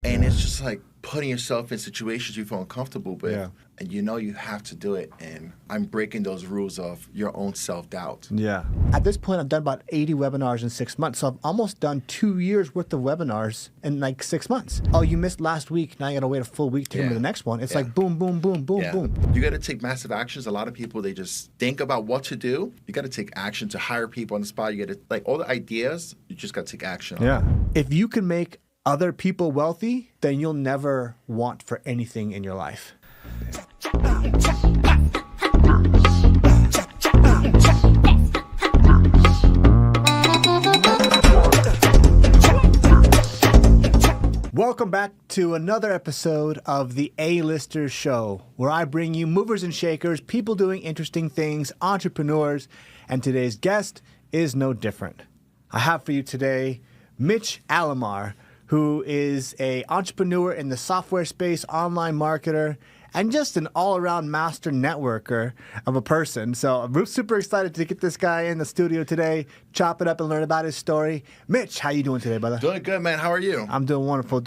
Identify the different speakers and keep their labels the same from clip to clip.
Speaker 1: And it's just like putting yourself in situations you feel uncomfortable with.
Speaker 2: Yeah.
Speaker 1: And you know you have to do it. And I'm breaking those rules of your own self-doubt.
Speaker 2: Yeah. At this point, I've done about 80 webinars in 6 months. So I've almost done 2 years worth of webinars in like 6 months. Oh, you missed last week. Now you got to wait a full week to come to the next one. It's like boom, boom, boom, boom, boom.
Speaker 1: You got to take massive actions. A lot of people, they just think about what to do. You got to take action to hire people on the spot. You got to, like, all the ideas, you just got to take action on.
Speaker 2: Yeah. If you can make other people wealthy, then you'll never want for anything in your life. Welcome back to another episode of the A-Listers Show, where I bring you movers and shakers, people doing interesting things, entrepreneurs, and today's guest is no different. I have for you today Mitch Alomar, who is an entrepreneur in the software space, online marketer, and just an all-around master networker of a person. So I'm super excited to get this guy in the studio today, chop it up and learn about his story. Mitch, how you doing today, brother?
Speaker 1: Doing good, man. How are you?
Speaker 2: I'm doing wonderful,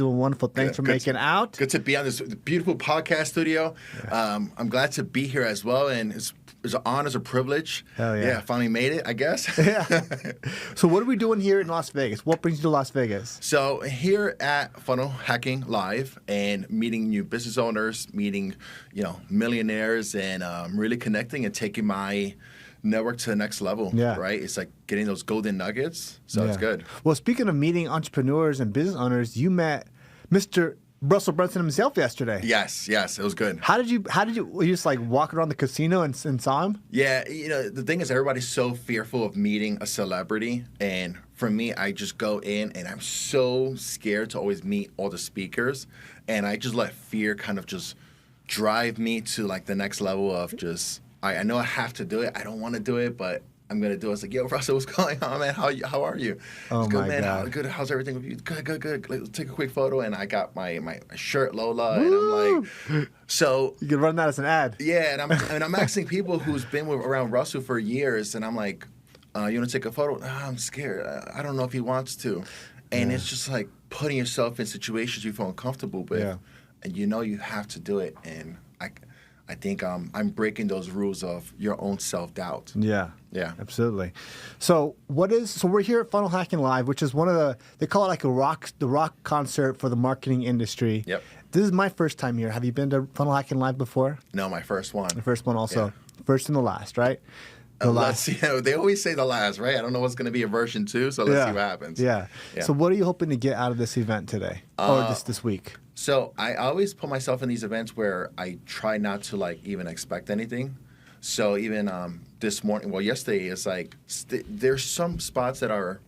Speaker 2: Thanks for making out.
Speaker 1: Good to be on this beautiful podcast studio. Yeah. I'm glad to be here as well, and it's an honor, it's a privilege.
Speaker 2: Hell yeah.
Speaker 1: Yeah, finally made it, I guess.
Speaker 2: Yeah. So what are we doing here in Las Vegas? What brings you to Las Vegas?
Speaker 1: So here at Funnel Hacking Live and meeting new business owners, meeting, millionaires, and really connecting and taking my network to the next level, right? It's like getting those golden nuggets, so it's good.
Speaker 2: Well, speaking of meeting entrepreneurs and business owners, you met Mr. Russell Brunson himself yesterday.
Speaker 1: Yes, it was good.
Speaker 2: How did you were you just like walking around the casino and saw him?
Speaker 1: Yeah, the thing is everybody's so fearful of meeting a celebrity, and for me, I just go in and I'm so scared to always meet all the speakers, and I just let fear kind of just drive me to like the next level of just, I know I have to do it. I don't want to do it, but I'm going to do it. It's like, yo, Russell, what's going on, man? How are you?
Speaker 2: Oh,
Speaker 1: good,
Speaker 2: my
Speaker 1: man.
Speaker 2: God.
Speaker 1: How's everything with you? Good. Let's take a quick photo. And I got my shirt, Lola, and I'm like, so.
Speaker 2: You can run that as an ad.
Speaker 1: Yeah, and I'm asking people who's been around Russell for years, and I'm like, you want to take a photo? Oh, I'm scared. I don't know if he wants to. And it's just like putting yourself in situations you feel uncomfortable with.
Speaker 2: Yeah.
Speaker 1: And you know you have to do it. And I think I'm breaking those rules of your own self-doubt.
Speaker 2: Yeah.
Speaker 1: Yeah.
Speaker 2: Absolutely. So we're here at Funnel Hacking Live, which is they call it like the rock concert for the marketing industry.
Speaker 1: Yep.
Speaker 2: This is my first time here. Have you been to Funnel Hacking Live before?
Speaker 1: No, my first one.
Speaker 2: The first one also.
Speaker 1: Yeah.
Speaker 2: First and the last, right?
Speaker 1: They always say the last, right? I don't know what's going to be a version 2, so let's see what happens.
Speaker 2: Yeah. So what are you hoping to get out of this event today or this week?
Speaker 1: So I always put myself in these events where I try not to like even expect anything. So even yesterday, it's like there's some spots that are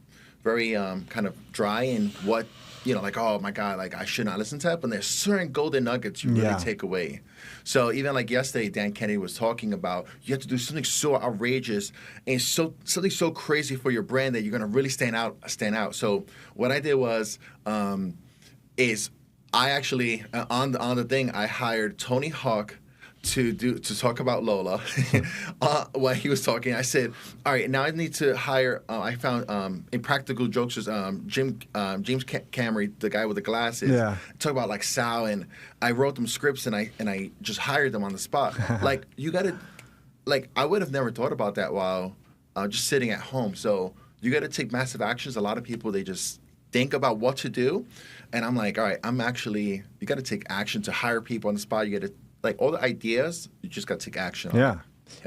Speaker 1: very kind of dry and what, like, oh my God, like I should not listen to that. But there's certain golden nuggets you really take away. So even like yesterday, Dan Kennedy was talking about you have to do something so outrageous and something so crazy for your brand that you're gonna really stand out. So what I did was I actually on the thing I hired Tony Hawk to talk about Lola. While he was talking, I said, "All right, now I need to hire." I found Impractical Jokesters, James Camry, the guy with the glasses.
Speaker 2: Yeah.
Speaker 1: Talk about like Sal, and I wrote them scripts, and I just hired them on the spot. Like you gotta, like I would have never thought about that while just sitting at home. So you got to take massive actions. A lot of people, they just think about what to do, and I'm like, all right, you got to take action to hire people on the spot. You got to, like, all the ideas, you just got to take action on.
Speaker 2: Yeah.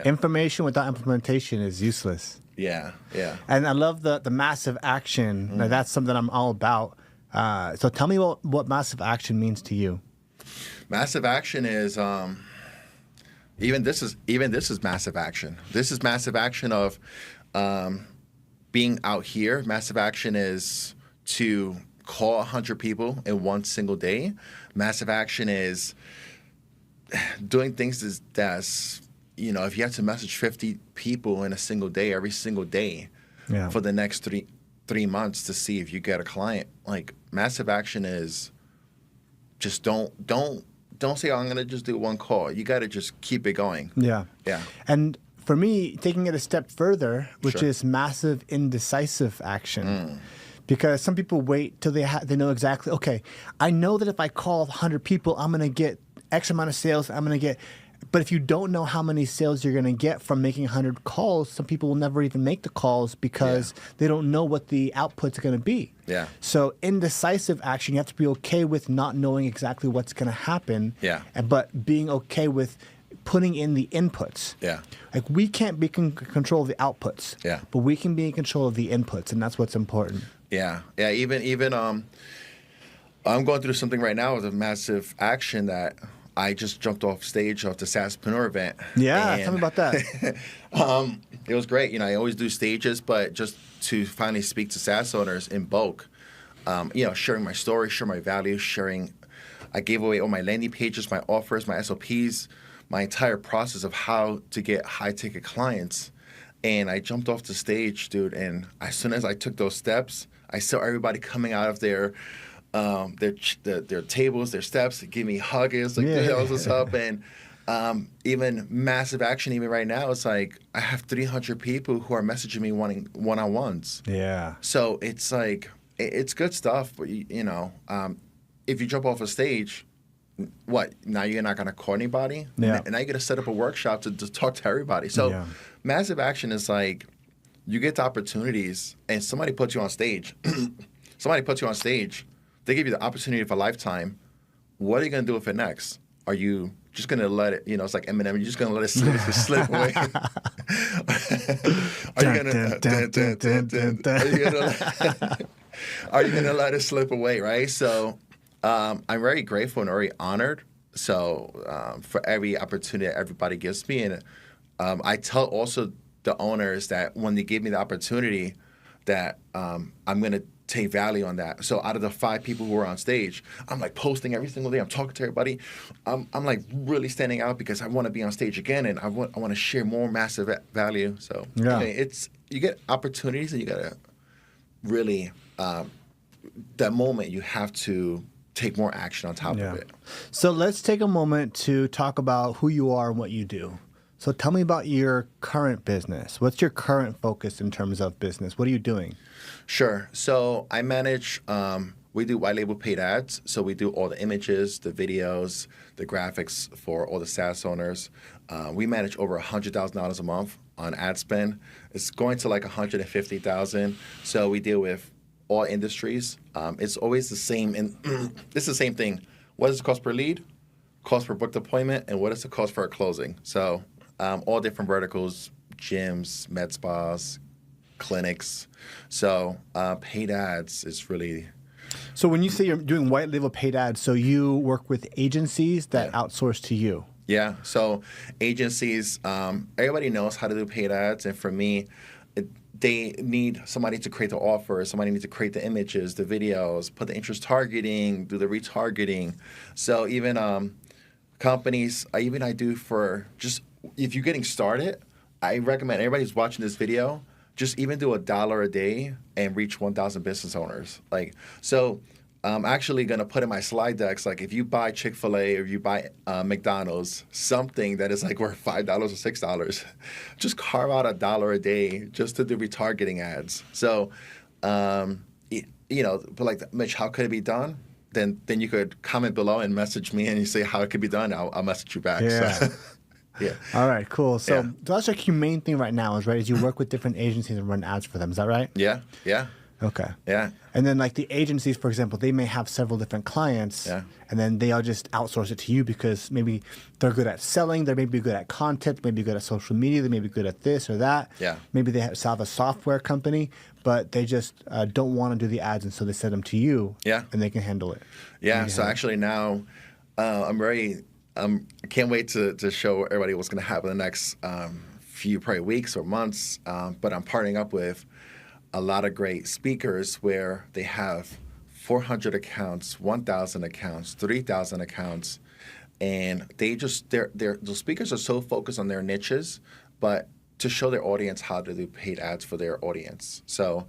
Speaker 2: Information without implementation is useless.
Speaker 1: Yeah.
Speaker 2: And I love the massive action. Now, that's something I'm all about. So tell me what massive action means to you.
Speaker 1: Massive action is even this is massive action. This is massive action of being out here. Massive action is to call 100 people in one single day. Massive action is doing things that's if you have to message 50 people in a single day, every single day, for the next three months to see if you get a client. Like, massive action is just don't say, I'm going to just do one call. You got to just keep it going.
Speaker 2: Yeah. And for me, taking it a step further, which
Speaker 1: Sure.
Speaker 2: is massive indecisive action. Because some people wait till they know exactly, okay, I know that if I call 100 people, I'm going to get X amount of sales. I'm going to get, but if you don't know how many sales you're going to get from making 100 calls, some people will never even make the calls because they don't know what the output's going to be.
Speaker 1: Yeah.
Speaker 2: So indecisive action, you have to be okay with not knowing exactly what's going to happen.
Speaker 1: Yeah.
Speaker 2: But being okay with putting in the inputs.
Speaker 1: Yeah.
Speaker 2: Like we can't be in control of the outputs.
Speaker 1: Yeah.
Speaker 2: But we can be in control of the inputs, and that's what's important.
Speaker 1: Yeah. Yeah. Even I'm going through something right now with a massive action that I just jumped off stage of the SaaSpreneur event.
Speaker 2: Yeah, tell me about that.
Speaker 1: It was great. You know, I always do stages, but just to finally speak to SaaS owners in bulk, sharing my story, sharing my value, I gave away all my landing pages, my offers, my SOPs, my entire process of how to get high-ticket clients. And I jumped off the stage, dude, and as soon as I took those steps, I saw everybody coming out of their tables, their steps, to give me hugs, like, dude, what's up? And even massive action, even right now, it's like I have 300 people who are messaging me wanting one-on-ones.
Speaker 2: Yeah.
Speaker 1: So it's like, it's good stuff, but if you jump off a stage, what, now you're not going to call anybody?
Speaker 2: Yeah.
Speaker 1: And now you're going to set up a workshop to talk to everybody. So massive action is like, you get the opportunities and somebody puts you on stage. They give you the opportunity of a lifetime. What are you going to do with it next? Are you just going to let it, it's like Eminem, you're just going to let it slip away? Are you going to let it slip away, right? So I'm very grateful and very honored. So for every opportunity that everybody gives me. And I tell also the owners that when they give me the opportunity that I'm going to take value on that. So out of the 5 people who are on stage, I'm like posting every single day. I'm talking to everybody. I'm like really standing out because I want to be on stage again, and I want to share more massive value. So you get opportunities, and you got to really that moment you have to take more action on top of it.
Speaker 2: So let's take a moment to talk about who you are and what you do. So tell me about your current business. What's your current focus in terms of business? What are you doing?
Speaker 1: Sure. So I manage, we do white label paid ads. So we do all the images, the videos, the graphics for all the SaaS owners. We manage over $100,000 a month on ad spend. It's going to like $150,000. So we deal with all industries. It's always the same. And it's the same thing. What is the cost per lead? Cost per booked appointment? And what is the cost for a closing? So all different verticals, gyms, med spas, clinics. So paid ads is really...
Speaker 2: So when you say you're doing white label paid ads, so you work with agencies that outsource to you?
Speaker 1: Yeah. So agencies, everybody knows how to do paid ads. And for me, they need somebody to create the offer. Somebody needs to create the images, the videos, put the interest targeting, do the retargeting. So even companies, I do for just... If you're getting started, I recommend everybody who's watching this video, just even do $1 a day and reach 1,000 business owners. So I'm actually going to put in my slide decks, like if you buy Chick-fil-A or you buy McDonald's, something that is like worth $5 or $6, just carve out $1 a day just to do retargeting ads. So, but like, Mitch, how could it be done? Then you could comment below and message me and you say how it could be done. I'll message you back.
Speaker 2: Yeah.
Speaker 1: So. Yeah.
Speaker 2: All right, cool. So that's like your main thing right now is you work with different agencies and run ads for them. Is that right?
Speaker 1: Yeah. Yeah.
Speaker 2: Okay.
Speaker 1: Yeah.
Speaker 2: And then like the agencies, for example, they may have several different clients and then they all just outsource it to you because maybe they're good at selling, they may be good at content, they may be good at social media, they may be good at this or that.
Speaker 1: Yeah.
Speaker 2: Maybe they have a software company, but they just don't want to do the ads and so they send them to you and they can handle it.
Speaker 1: Yeah. So actually now I can't wait to show everybody what's going to happen in the next few probably weeks or months. But I'm partnering up with a lot of great speakers where they have 400 accounts, 1,000 accounts, 3,000 accounts, and those speakers are so focused on their niches, but to show their audience how to do paid ads for their audience. So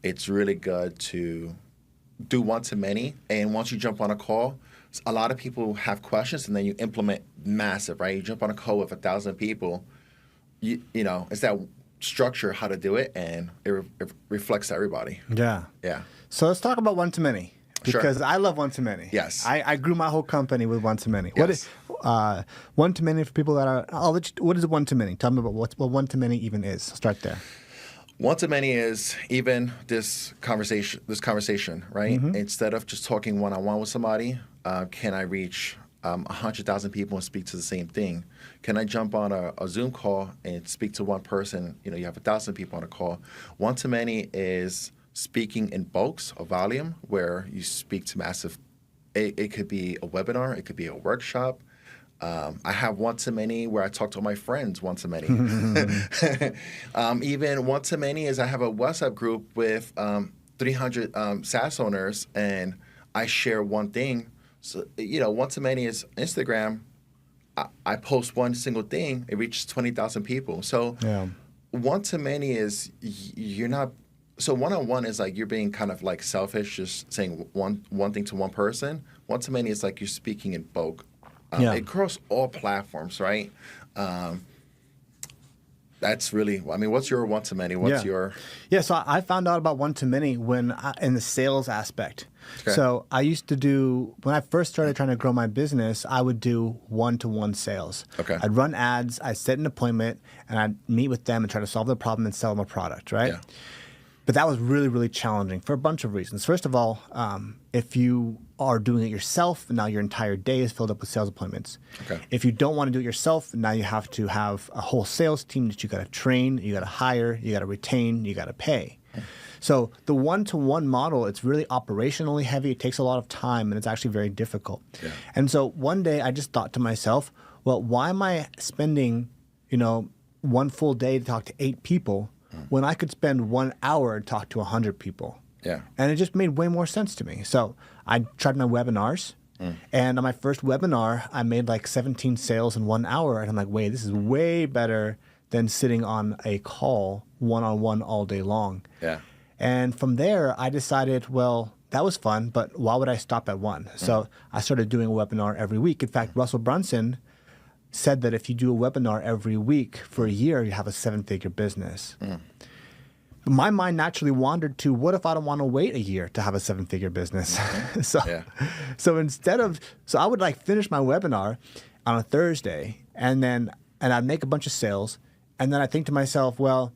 Speaker 1: it's really good to do one-to-many, and once you jump on a call, a lot of people have questions, and then you implement massive, right? You jump on a call with 1,000 people. You know, it's that structure how to do it, and it reflects to everybody.
Speaker 2: Yeah.
Speaker 1: Yeah.
Speaker 2: So let's talk about one-to-many.
Speaker 1: Sure.
Speaker 2: Because I love one-to-many.
Speaker 1: Yes.
Speaker 2: I grew my whole company with one-to-many.
Speaker 1: Yes.
Speaker 2: What is one-to-many for people that are... what is a one-to-many? Tell me about what one-to-many even is. Start there.
Speaker 1: One-to-many is even this conversation, right? Instead of just talking one-on-one with somebody, can I reach 100,000 people and speak to the same thing? Can I jump on a Zoom call and speak to one person? You know, you have 1,000 people on a call. One-to-many is speaking in bulks or volume, where you speak to massive. It could be a webinar, it could be a workshop. I have one-to-many where I talk to my friends one-to-many. Even one-to-many is I have a WhatsApp group with 300 SaaS owners, and I share one thing. So, you know, one-to-many is Instagram. I post one single thing, it reaches 20,000 people. So one-to-many is you're not. So one-on-one is like you're being kind of like selfish, just saying one thing to one person. One-to-many is like you're speaking in bulk. It across all platforms, right? That's really, I mean, what's your one-to-many? What's your...
Speaker 2: Yeah, so I found out about one-to-many in the sales aspect.
Speaker 1: Okay.
Speaker 2: So I used to do, when I first started trying to grow my business, I would do one-to-one sales.
Speaker 1: Okay.
Speaker 2: I'd run ads, I'd set an appointment, and I'd meet with them and try to solve the problem and sell them a product, right?
Speaker 1: Yeah.
Speaker 2: But that was really, really challenging for a bunch of reasons. First of all, if you are doing it yourself, now your entire day is filled up with sales appointments.
Speaker 1: Okay.
Speaker 2: If you don't want to do it yourself, now you have to have a whole sales team that you got to train, you got to hire, you got to retain, you got to pay. So the one-to-one model, it's really operationally heavy. It takes a lot of time, and it's actually very difficult.
Speaker 1: Yeah.
Speaker 2: And so one day I just thought to myself, well, why am I spending, one full day to talk to 8 people when I could spend 1 hour and talk to 100 people?
Speaker 1: Yeah.
Speaker 2: And it just made way more sense to me. So I tried my webinars. And on my first webinar, I made like 17 sales in 1 hour. And I'm like, wait, this is way better than sitting on a call one-on-one all day long.
Speaker 1: Yeah.
Speaker 2: And from there, I decided, well, that was fun, but why would I stop at one? So I started doing a webinar every week. In fact, Russell Brunson said that if you do a webinar every week for a year, you have a 7-figure business. My mind naturally wandered to, what if I don't want to wait a year to have a 7-figure business? So I would like finish my webinar on a Thursday, and I'd make a bunch of sales, and then I think to myself, well,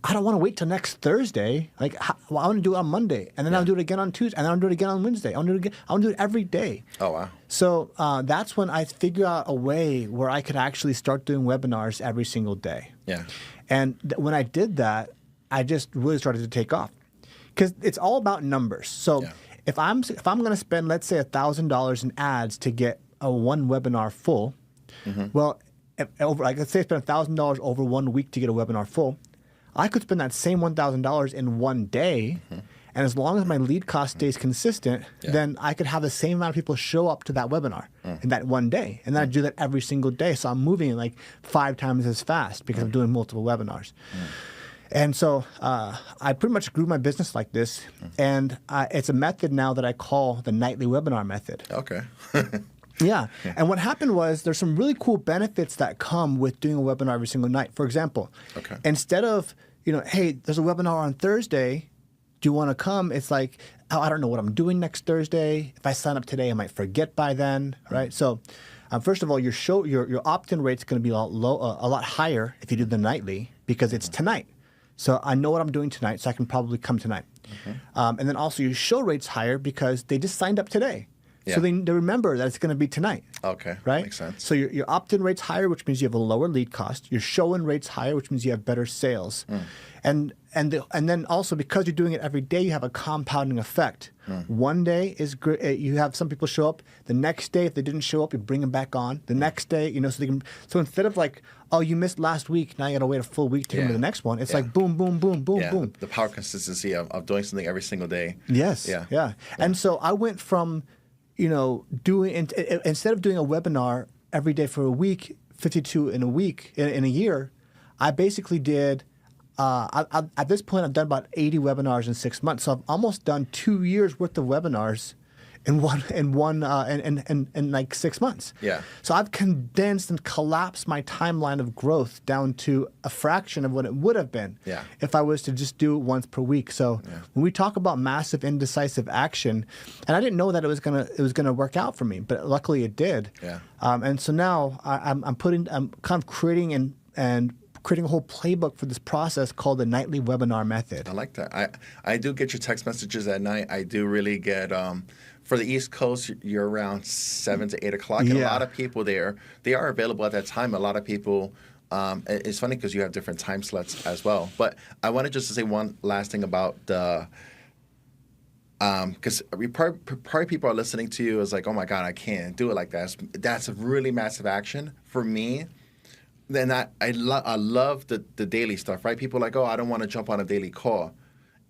Speaker 2: I don't want to wait till next Thursday. Like, I want to do it on Monday, and then I'll do it again on Tuesday, and then I'll do it again on Wednesday. I want to do it every day.
Speaker 1: Oh, wow.
Speaker 2: So that's when I figured out a way where I could actually start doing webinars every single day.
Speaker 1: Yeah.
Speaker 2: And when I did that, I just really started to take off, because it's all about numbers. So if I'm going to spend, let's say, $1,000 in ads to get a one webinar full, well, let's say I spend $1,000 over 1 week to get a webinar full, I could spend that same $1,000 in 1 day, and as long as my lead cost stays consistent, then I could have the same amount of people show up to that webinar in that 1 day. And then I do that every single day. So I'm moving like 5 times as fast because I'm doing multiple webinars. And so I pretty much grew my business like this. And it's a method now that I call the nightly webinar method.
Speaker 1: Okay.
Speaker 2: Yeah. And what happened was there's some really cool benefits that come with doing a webinar every single night. For example, instead of, hey, there's a webinar on Thursday, do you want to come? It's like, oh, I don't know what I'm doing next Thursday. If I sign up today, I might forget by then, right? So first of all, your opt-in rate's going to be a lot higher if you do the nightly, because it's tonight. So I know what I'm doing tonight, so I can probably come tonight. And then also your show rate's higher because they just signed up today.
Speaker 1: Yeah.
Speaker 2: So they remember that it's going to be tonight.
Speaker 1: Okay.
Speaker 2: Right?
Speaker 1: Makes sense.
Speaker 2: So your opt-in rate's higher, which means you have a lower lead cost. Your show-in rate's higher, which means you have better sales. And then also, because you're doing it every day, you have a compounding effect. 1 day is great. You have some people show up. The next day, if they didn't show up, you bring them back on. The next day, so they can. So instead of like, oh, you missed last week, now you got to wait a full week to come to the next one. It's like boom, boom, boom, boom, boom.
Speaker 1: The power consistency of doing something every single day.
Speaker 2: Yes. Yeah. And so I went from, doing instead of doing a webinar every day for a week, 52 in a week in a year, I basically did. At this point, I've done about 80 webinars in 6 months. So I've almost done 2 years worth of webinars in like 6 months.
Speaker 1: Yeah.
Speaker 2: So I've condensed and collapsed my timeline of growth down to a fraction of what it would have been
Speaker 1: Yeah.
Speaker 2: if I was to just do it once per week. So when we talk about massive indecisive action, and I didn't know that it was gonna work out for me, but luckily it did.
Speaker 1: Yeah.
Speaker 2: And so now I'm kind of creating and creating a whole playbook for this process called the nightly webinar method.
Speaker 1: I like that. I do get your text messages at night. I do really get for the East Coast, you're around 7 to 8 o'clock, and a lot of people there, they are available at that time. A lot of people. It's funny because you have different time slots as well. But I wanted just to say one last thing about the. Because probably people are listening to you is like, oh my God, I can't do it like that. That's a really massive action for me. Then I love the daily stuff, right? People are like, oh, I don't want to jump on a daily call.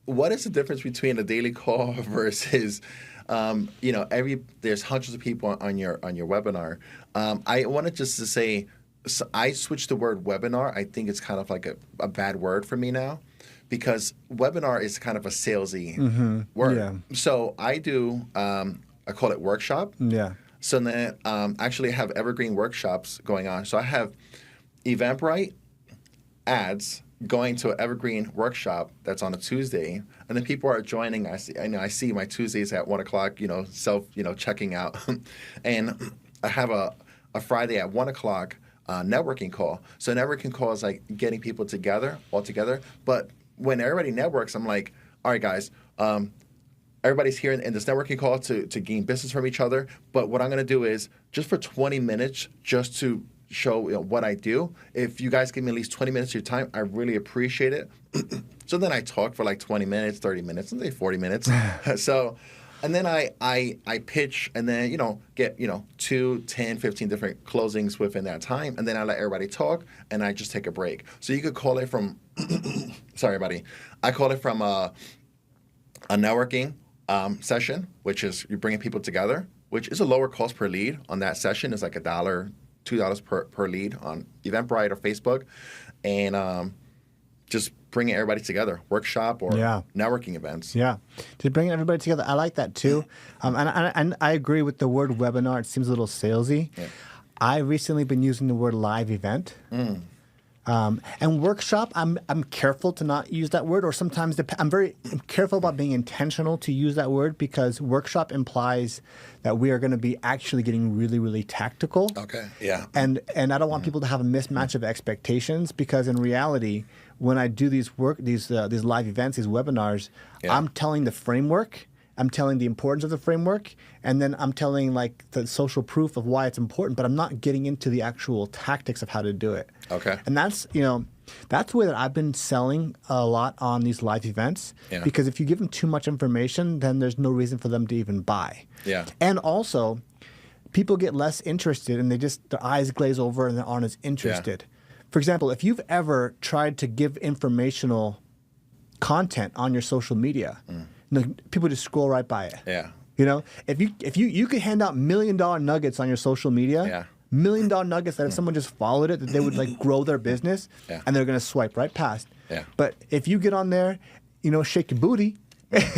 Speaker 1: What is the difference between a daily call versus, there's hundreds of people on your webinar. I wanted just to say, so I switched the word webinar. I think it's kind of like a bad word for me now, because webinar is kind of a salesy word.
Speaker 2: Yeah.
Speaker 1: So I do, I call it workshop.
Speaker 2: Yeah.
Speaker 1: So then actually I have evergreen workshops going on. So I have Eventbrite ads going to an evergreen workshop that's on a Tuesday, and then people are joining. I see my Tuesdays at 1 o'clock, checking out. And I have a Friday at 1 o'clock networking call. So networking call is like getting people together, all together. But when everybody networks, I'm like, all right, guys, everybody's here in this networking call to gain business from each other. But what I'm going to do is just for 20 minutes, just to show what I do. If you guys give me at least 20 minutes of your time, I really appreciate it. So then I talk for like 20 minutes, 30 minutes, and then 40 minutes. So, and then I pitch and then, get, 2, 10, 15 different closings within that time. And then I let everybody talk and I just take a break. So you could call it from, sorry, buddy. I call it from a networking session, which is you're bringing people together, which is a lower cost per lead on that session. It's like $1, $2 per lead on Eventbrite or Facebook, and just bringing everybody together, workshop or networking events.
Speaker 2: Yeah, just bringing everybody together. I like that too, and I agree with the word webinar. It seems a little salesy. Yeah. I recently been using the word live event. And workshop, I'm careful to not use that word, or sometimes I'm very careful about being intentional to use that word, because workshop implies that we are going to be actually getting really, really tactical.
Speaker 1: Okay. Yeah.
Speaker 2: And I don't want people to have a mismatch of expectations, because in reality, when I do these live events, these webinars, I'm telling the framework. I'm telling the importance of the framework, and then I'm telling like the social proof of why it's important, but I'm not getting into the actual tactics of how to do it.
Speaker 1: Okay.
Speaker 2: And that's the way that I've been selling a lot on these live events, because if you give them too much information, then there's no reason for them to even buy.
Speaker 1: Yeah.
Speaker 2: And also, people get less interested, and their eyes glaze over and they aren't as interested. Yeah. For example, if you've ever tried to give informational content on your social media, people just scroll right by it.
Speaker 1: Yeah.
Speaker 2: If you could hand out $1 million nuggets on your social media, $1 million nuggets that if someone just followed it, that they would like grow their business, and they're gonna swipe right past.
Speaker 1: Yeah.
Speaker 2: But if you get on there, shake your booty,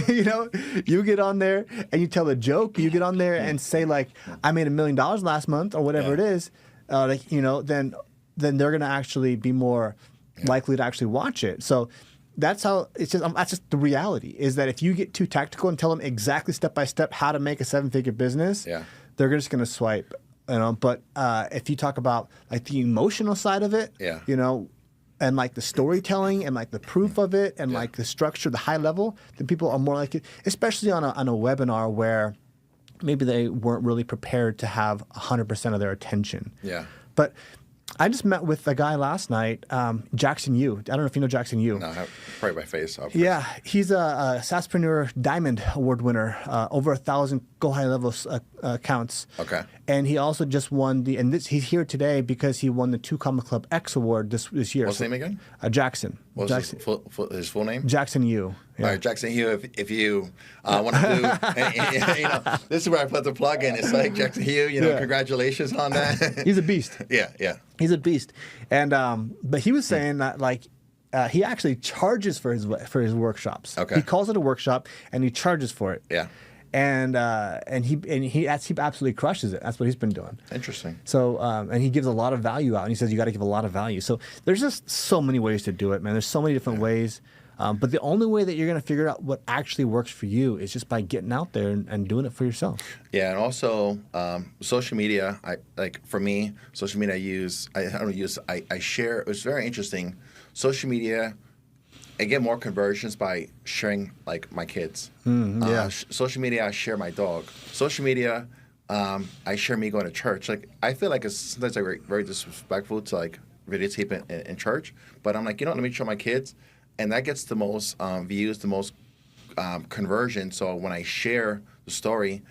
Speaker 2: you get on there and you tell a joke, you get on there and say like, I made $1 million last month or whatever it is, then they're gonna actually be more likely to actually watch it. So that's how that's just the reality, is that if you get too tactical and tell them exactly step by step how to make a 7-figure business, they're just going to swipe. But if you talk about like the emotional side of it, and like the storytelling and like the proof of it and like the structure, the high level, then people are more likely, especially on a webinar where maybe they weren't really prepared to have 100% of their attention.
Speaker 1: Yeah.
Speaker 2: But I just met with a guy last night, Jackson Yu. I don't know if you know Jackson Yu.
Speaker 1: No, probably by face.
Speaker 2: Yeah, he's a SaaSpreneur Diamond Award winner, over 1,000 Go High Level accounts.
Speaker 1: Okay.
Speaker 2: And he also just won he's here today because he won the 2 Comma Club X Award this year.
Speaker 1: What's his name again?
Speaker 2: Jackson.
Speaker 1: What was his full name?
Speaker 2: Jackson Yu.
Speaker 1: Yeah. All right, Jackson Yu, if you want to do, this is where I put the plug in. It's like, Jackson Yu, congratulations on that.
Speaker 2: He's a beast.
Speaker 1: Yeah.
Speaker 2: He's a beast. And but he was saying that like he actually charges for his workshops.
Speaker 1: Okay.
Speaker 2: He calls it a workshop and he charges for it.
Speaker 1: Yeah.
Speaker 2: he absolutely crushes it. That's what he's been doing.
Speaker 1: Interesting.
Speaker 2: So and he gives a lot of value out, and he says you got to give a lot of value. So there's just so many ways to do it, man. There's so many different ways. But the only way that you're going to figure out what actually works for you is just by getting out there and doing it for yourself.
Speaker 1: Yeah, and also social media. For me, social media I share. It's very interesting. Social media, I get more conversions by sharing like my kids. Social media, I share my dog. Social media, I share me going to church. Like I feel like it's sometimes like very disrespectful to like videotape in church, but I'm like, let me show my kids. And that gets the most views, the most conversion. So when I share the story,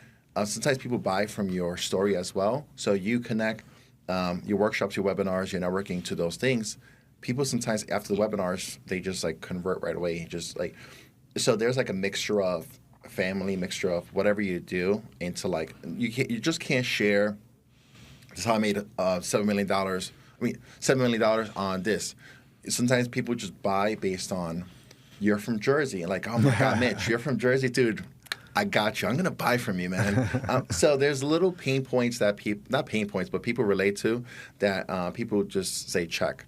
Speaker 1: sometimes people buy from your story as well. So you connect your workshops, your webinars, your networking to those things. People sometimes after the webinars, they just like convert right away. So there's like a mixture of family, mixture of whatever you do into like you just can't share. This is how I made $7 million. $7 million on this. Sometimes people just buy based on you're from Jersey. Like, oh my God, Mitch, you're from Jersey, dude. I got you. I'm going to buy from you, man. So there's little pain points that not pain points, but people relate to that people just say check.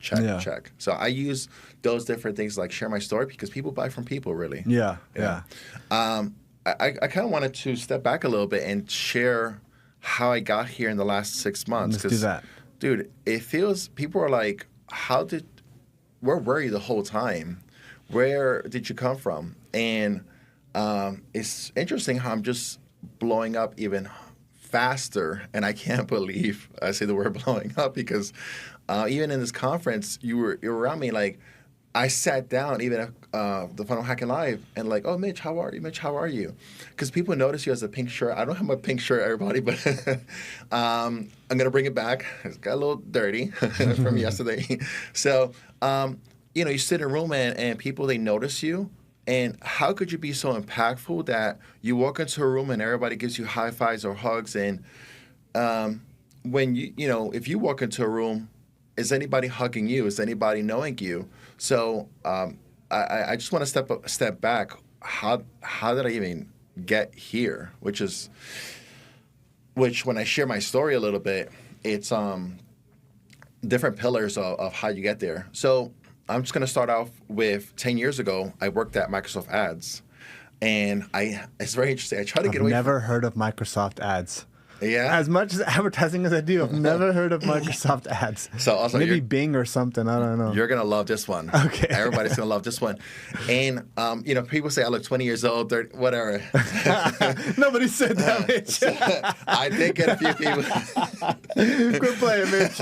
Speaker 1: So I use those different things like share my story because people buy from people, really.
Speaker 2: Yeah.
Speaker 1: I kind of wanted to step back a little bit and share how I got here in the last 6 months.
Speaker 2: Let's do that.
Speaker 1: Dude, it feels, people are like, where were you the whole time? Where did you come from? And it's interesting how I'm just blowing up even faster. And I can't believe I say the word blowing up because even in this conference, you were around me. Like I sat down even at the Funnel Hacking Live and like, oh, Mitch, how are you? Mitch, how are you? Because people notice you as a pink shirt. I don't have my pink shirt, everybody, but I'm going to bring it back. It's got a little dirty from yesterday. So, you sit in a room and people, they notice you. And how could you be so impactful that you walk into a room and everybody gives you high fives or hugs? And when if you walk into a room, is anybody hugging you? Is anybody knowing you? So I just want to step back. How did I even get here? Which when I share my story a little bit, it's different pillars of how you get there. So I'm just going to start off with 10 years ago, I worked at Microsoft Ads. And it's very interesting. I try to get away from...
Speaker 2: I've never heard of Microsoft Ads.
Speaker 1: Yeah.
Speaker 2: As much as advertising as I do, I've never heard of Microsoft Ads.
Speaker 1: So also
Speaker 2: maybe Bing or something. I don't know.
Speaker 1: You're gonna love this one.
Speaker 2: Okay.
Speaker 1: Everybody's gonna love this one. And people say I look 20 years old, 30, whatever.
Speaker 2: Nobody said that, Mitch.
Speaker 1: I did get a few people.
Speaker 2: Quit playing, Mitch.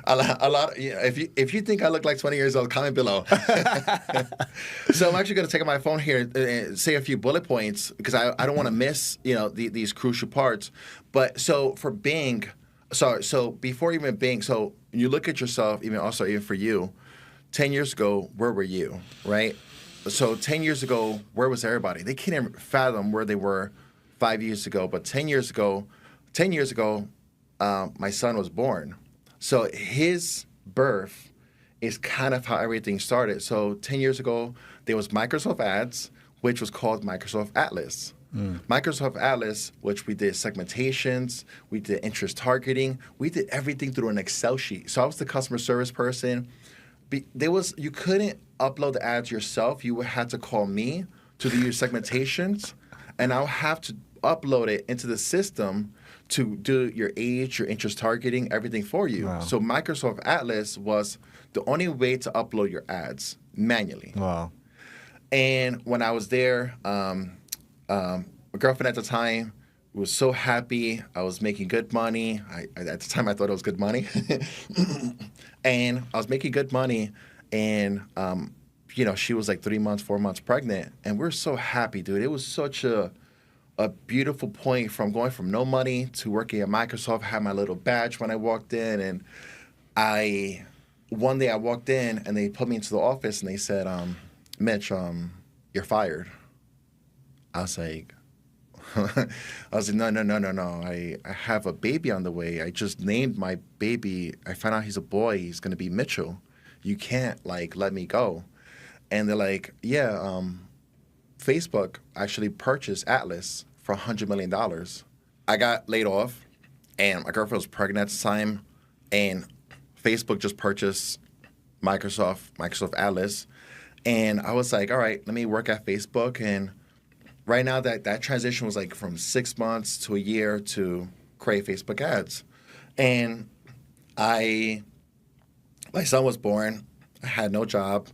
Speaker 1: a lot. If you think I look like 20 years old, comment below. So I'm actually gonna take my phone here and say a few bullet points because I don't want to miss these crucial parts. But so for Bing, so before even Bing, so you look at yourself, even for you, 10 years ago, where were you, right? So 10 years ago, where was everybody? They can't even fathom where they were 5 years ago. But 10 years ago, my son was born. So his birth is kind of how everything started. So 10 years ago, there was Microsoft Ads, which was called Microsoft Atlas. Microsoft Atlas, which we did segmentations, we did interest targeting, we did everything through an Excel sheet. So I was the customer service person. You couldn't upload the ads yourself. You would have to call me to do your segmentations, and I'll have to upload it into the system to do your age, your interest targeting, everything for you.
Speaker 2: Wow.
Speaker 1: So Microsoft Atlas was the only way to upload your ads manually.
Speaker 2: Wow.
Speaker 1: And when I was there, my girlfriend at the time was so happy. I was making good money. At the time, I thought it was good money. And I was making good money. And, she was like 4 months pregnant. And we were so happy, dude. It was such a beautiful point from going from no money to working at Microsoft. I had my little badge when I walked in. And one day I walked in and they put me into the office and they said, Mitch, you're fired. I was like, no. I have a baby on the way. I just named my baby. I found out he's a boy. He's going to be Mitchell. You can't, let me go. And they're like, yeah, Facebook actually purchased Atlas for $100 million. I got laid off, and my girlfriend was pregnant at the time, and Facebook just purchased Microsoft Atlas. And I was like, all right, let me work at Facebook. And right now that transition was like from 6 months to a year to create Facebook ads. And my son was born. I had no job.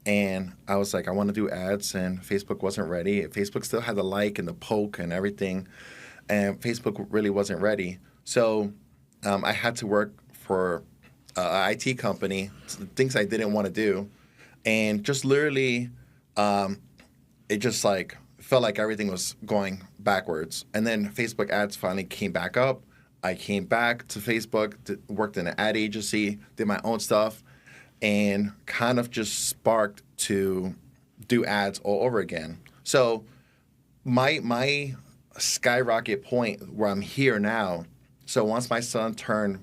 Speaker 1: And I was like, I want to do ads. And Facebook wasn't ready. Facebook still had the like and the poke and everything. And Facebook really wasn't ready. So I had to work for an IT company, things I didn't want to do. And just literally, it just like felt like everything was going backwards. And then Facebook ads finally came back up. I came back to Facebook, worked in an ad agency, did my own stuff, and kind of just sparked to do ads all over again. So my skyrocket point where I'm here now, so once my son turned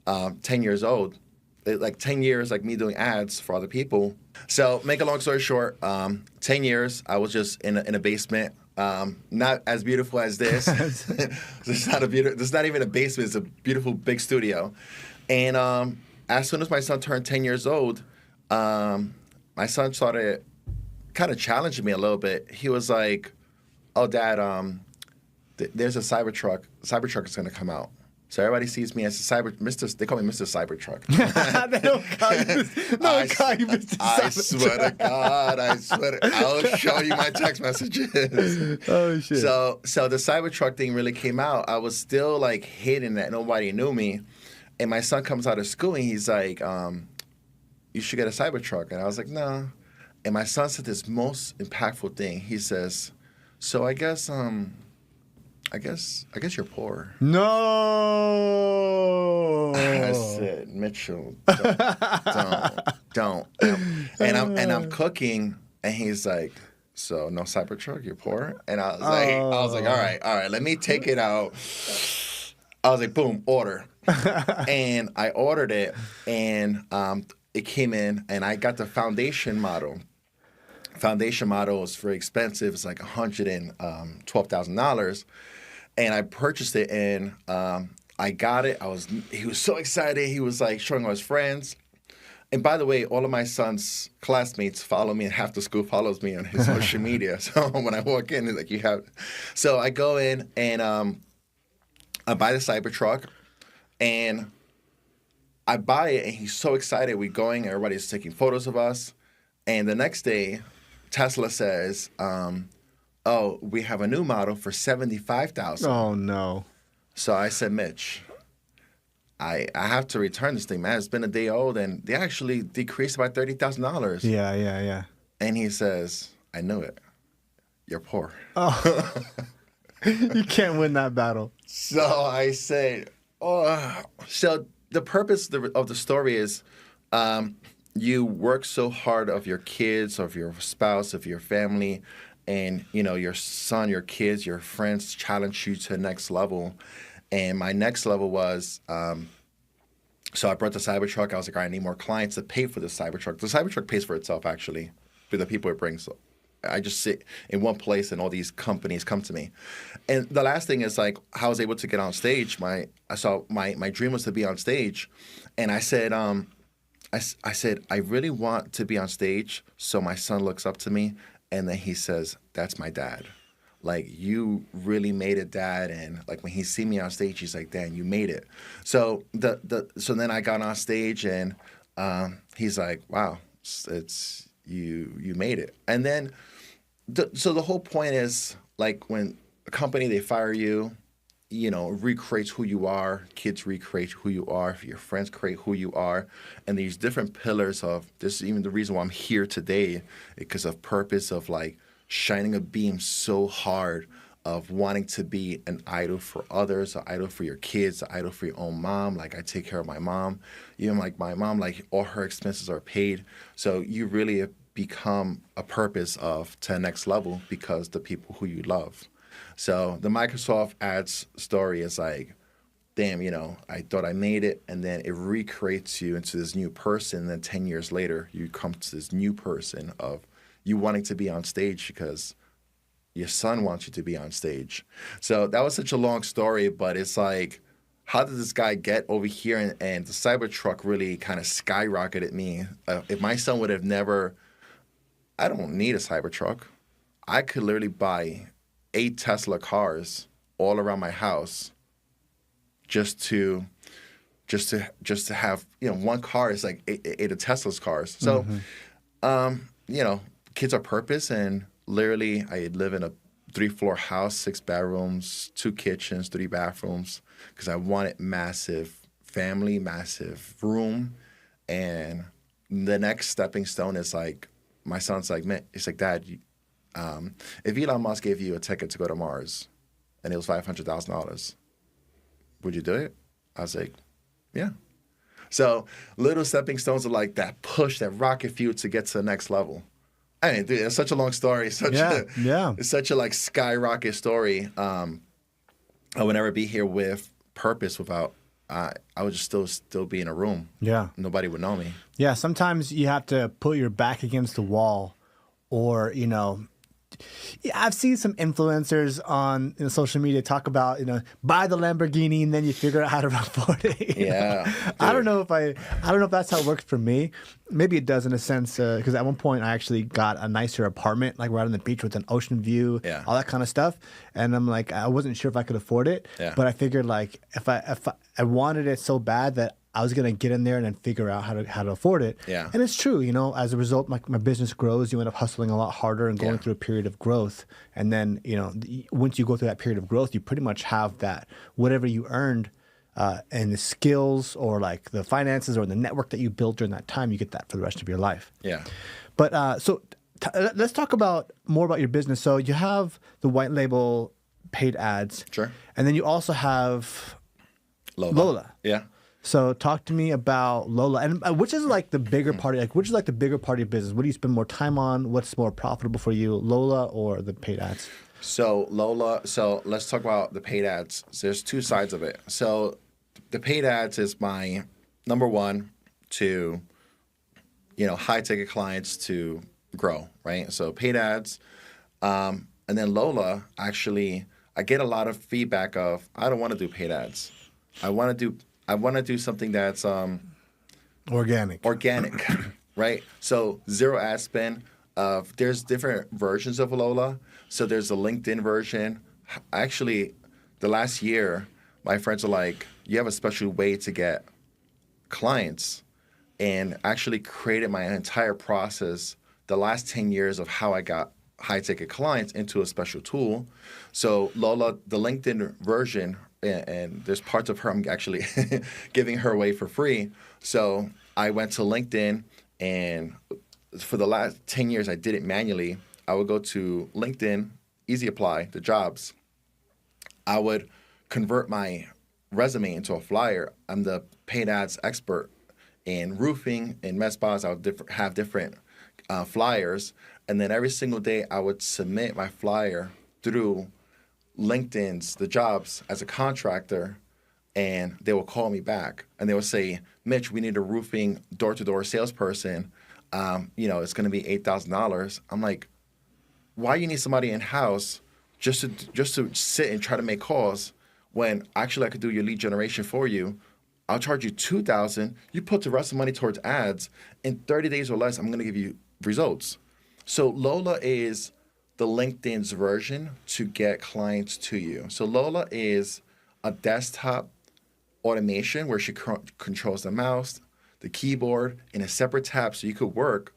Speaker 1: 10 years old, like 10 years, like me doing ads for other people. So make a long story short, 10 years, I was just in a basement, not as beautiful as this. This is not even a basement. It's a beautiful big studio. And as soon as my son turned 10 years old, my son started kind of challenging me a little bit. He was like, oh, Dad, there's a Cybertruck. Cybertruck is going to come out. So everybody sees me as They call me Mr. Cybertruck.
Speaker 2: They don't call you Mr.
Speaker 1: I swear to God, I'll show you my text messages.
Speaker 2: Oh, shit.
Speaker 1: So the Cybertruck thing really came out. I was still like hidden that nobody knew me. And my son comes out of school and he's like, you should get a Cybertruck. And I was like, no. And my son said this most impactful thing. He says, so I guess you're poor.
Speaker 2: No.
Speaker 1: I said, Mitchell, don't. And I'm cooking, and he's like, so no Cybertruck, you're poor. And I was like, all right, let me take it out. I was like, boom, order. And I ordered it, and it came in, and I got the foundation model. Foundation model is very expensive. It's like $112,000. And I purchased it, and I got it. He was so excited. He was like showing all his friends. And by the way, all of my son's classmates follow me, and half the school follows me on his social media. So when I walk in, it's like, you have. So I go in, and I buy the Cybertruck, and I buy it, and he's so excited. We're going, everybody's taking photos of us. And the next day, Tesla says, oh, we have a new model for $75,000.
Speaker 2: Oh, no.
Speaker 1: So I said, Mitch, I have to return this thing, man. It's been a day old, and they actually decreased by $30,000.
Speaker 2: Yeah.
Speaker 1: And he says, I knew it. You're poor.
Speaker 2: Oh. You can't win that battle.
Speaker 1: So I said, oh. So the purpose of the story is you work so hard of your kids, of your spouse, of your family, and, you know, your son, your kids, your friends challenge you to the next level. And my next level was, so I brought the Cybertruck. I was like, all right, I need more clients to pay for the Cybertruck. The Cybertruck pays for itself, actually, for the people it brings. So I just sit in one place, and all these companies come to me. And the last thing is, like, how I was able to get on stage. My dream was to be on stage. And I said, I said, I really want to be on stage so my son looks up to me. And then he says, that's my dad. Like, you really made it, Dad. And like, when he see me on stage, he's like, Dan, you made it. So so then I got on stage, and he's like, wow, it's you made it. And then so the whole point is, like, when a company, they fire you, you know, recreates who you are. Kids recreate who you are. Your friends create who you are. And these different pillars of this, even the reason why I'm here today, because of purpose of, like, shining a beam so hard of wanting to be an idol for others, an idol for your kids, an idol for your own mom. Like, I take care of my mom. Even like my mom, like, all her expenses are paid. So you really become a purpose of to the next level because the people who you love. So the Microsoft ads story is like, damn, you know, I thought I made it, and then it recreates you into this new person. And then 10 years later, you come to this new person of you wanting to be on stage because your son wants you to be on stage. So that was such a long story, but it's like, how did this guy get over here? And the Cybertruck really kind of skyrocketed me. If my son would have never, I don't need a Cybertruck. I could literally buy 8 Tesla cars all around my house just to have, one car is like 8 of Tesla's cars. So, kids are purpose, and literally I live in a 3-floor house, 6 bedrooms, 2 kitchens, 3 bathrooms, because I wanted massive family, massive room. And the next stepping stone is like, my son's like, man, he's like, Dad, if Elon Musk gave you a ticket to go to Mars and it was $500,000, would you do it? I was like, yeah. So little stepping stones are like that push, that rocket fuel to get to the next level. I mean, dude, it's such a long story. It's such a like skyrocket story. I would never be here with purpose without. I would just still be in a room.
Speaker 2: Yeah,
Speaker 1: nobody would know me.
Speaker 2: Yeah, sometimes you have to put your back against the wall, or I've seen some influencers on social media talk about, buy the Lamborghini and then you figure out how to afford it.
Speaker 1: Yeah.
Speaker 2: I don't know if that's how it works for me. Maybe it does in a sense, because at one point I actually got a nicer apartment, like right on the beach with an ocean view, all that kind of stuff. And I'm like, I wasn't sure if I could afford it, but I figured like if I wanted it so bad that I was going to get in there and then figure out how to afford it.
Speaker 1: Yeah.
Speaker 2: And it's true, as a result, my business grows. You end up hustling a lot harder and going through a period of growth. And then, once you go through that period of growth, you pretty much have that, whatever you earned and the skills or like the finances or the network that you built during that time, you get that for the rest of your life.
Speaker 1: Yeah.
Speaker 2: But let's talk more about your business. So you have the white label paid ads.
Speaker 1: Sure.
Speaker 2: And then you also have
Speaker 1: Lola. Yeah.
Speaker 2: So talk to me about Lola, and which is like the bigger part, which is like the bigger part of your business? What do you spend more time on? What's more profitable for you, Lola or the paid ads?
Speaker 1: So let's talk about the paid ads. So there's 2 sides of it. So the paid ads is my number one to, high ticket clients to grow, right? So paid ads, and then Lola, actually, I get a lot of feedback of, I don't want to do paid ads. I want to do something that's
Speaker 2: organic,
Speaker 1: right? So 0 ad spend. There's different versions of Lola. So there's a LinkedIn version. Actually, the last year, my friends are like, you have a special way to get clients, and actually created my entire process, the last 10 years of how I got high-ticket clients into a special tool. So Lola, the LinkedIn version, and there's parts of her I'm actually giving her away for free. So I went to LinkedIn, and for the last 10 years, I did it manually. I would go to LinkedIn, Easy Apply, the jobs. I would convert my resume into a flyer. I'm the paid ads expert in roofing, in med spas. I would have different flyers. And then every single day, I would submit my flyer through LinkedIn's, the jobs, as a contractor, and they will call me back. And they will say, Mitch, we need a roofing door-to-door salesperson. It's going to be $8,000. I'm like, why you need somebody in-house just to sit and try to make calls when actually I could do your lead generation for you? I'll charge you $2,000. You put the rest of the money towards ads. In 30 days or less, I'm going to give you results. So Lola is the LinkedIn's version to get clients to you. So Lola is a desktop automation where she controls the mouse, the keyboard, in a separate tab so you could work.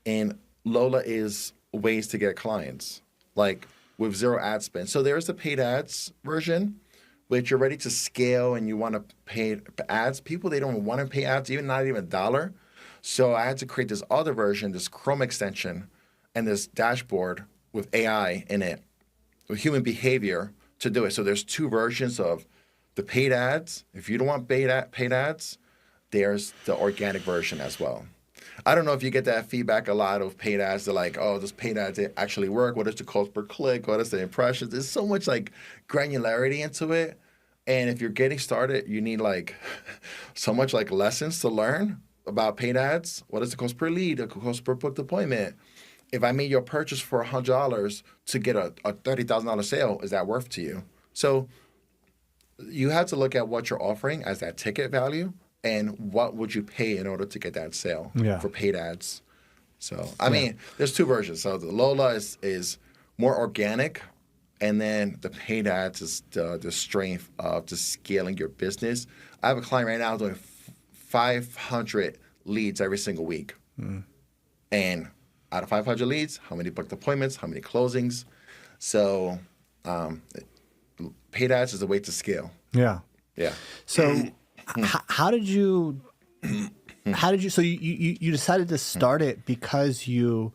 Speaker 1: And Lola is ways to get clients, like with 0 ad spend. So there's the paid ads version, which you're ready to scale and you want to pay ads. People, they don't want to pay ads, not even $1. So I had to create this other version, this Chrome extension, and this dashboard with AI in it, with human behavior to do it. So there's 2 versions of the paid ads. If you don't want paid ads, there's the organic version as well. I don't know if you get that feedback a lot of paid ads. They're like, oh, does paid ads actually work? What is the cost per click? What is the impressions? There's so much like granularity into it. And if you're getting started, you need like so much like lessons to learn about paid ads. What is the cost per lead? The cost per booked appointment? if I made your purchase for $100 to get a $30,000 sale, is that worth to you? So you have to look at what you're offering as that ticket value and what would you pay in order to get that sale for paid ads. So, I mean, there's two versions. So the Lola is more organic, and then the paid ads is the strength of just scaling your business. I have a client right now doing 500 leads every single week. And out of 500 leads, how many booked appointments, how many closings? So paid ads is a way to scale.
Speaker 2: Yeah.
Speaker 1: Yeah.
Speaker 2: So how did you so you decided to start it because you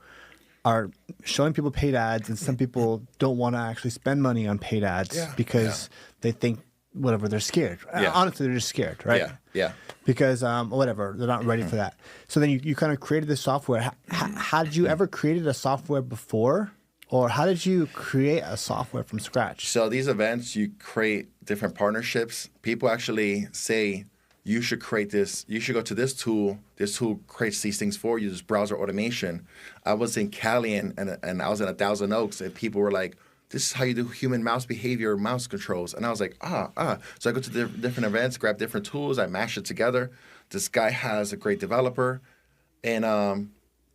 Speaker 2: are showing people paid ads, and some people don't want to actually spend money on paid ads because they think whatever, they're scared. Honestly, they're just scared, right?
Speaker 1: Yeah.
Speaker 2: Because whatever, they're not ready for that. So then you kind of created this software. How did you ever created a software before? Or how did you create a software from scratch?
Speaker 1: So these events, you create different partnerships. People actually say, you should create this. You should go to this tool. This tool creates these things for you, this browser automation. I was in Cali and I was in 1,000 Oaks, and people were like, this is how you do human mouse behavior, mouse controls. And I was like, So I go to different events, grab different tools. I mash it together. This guy has a great developer. And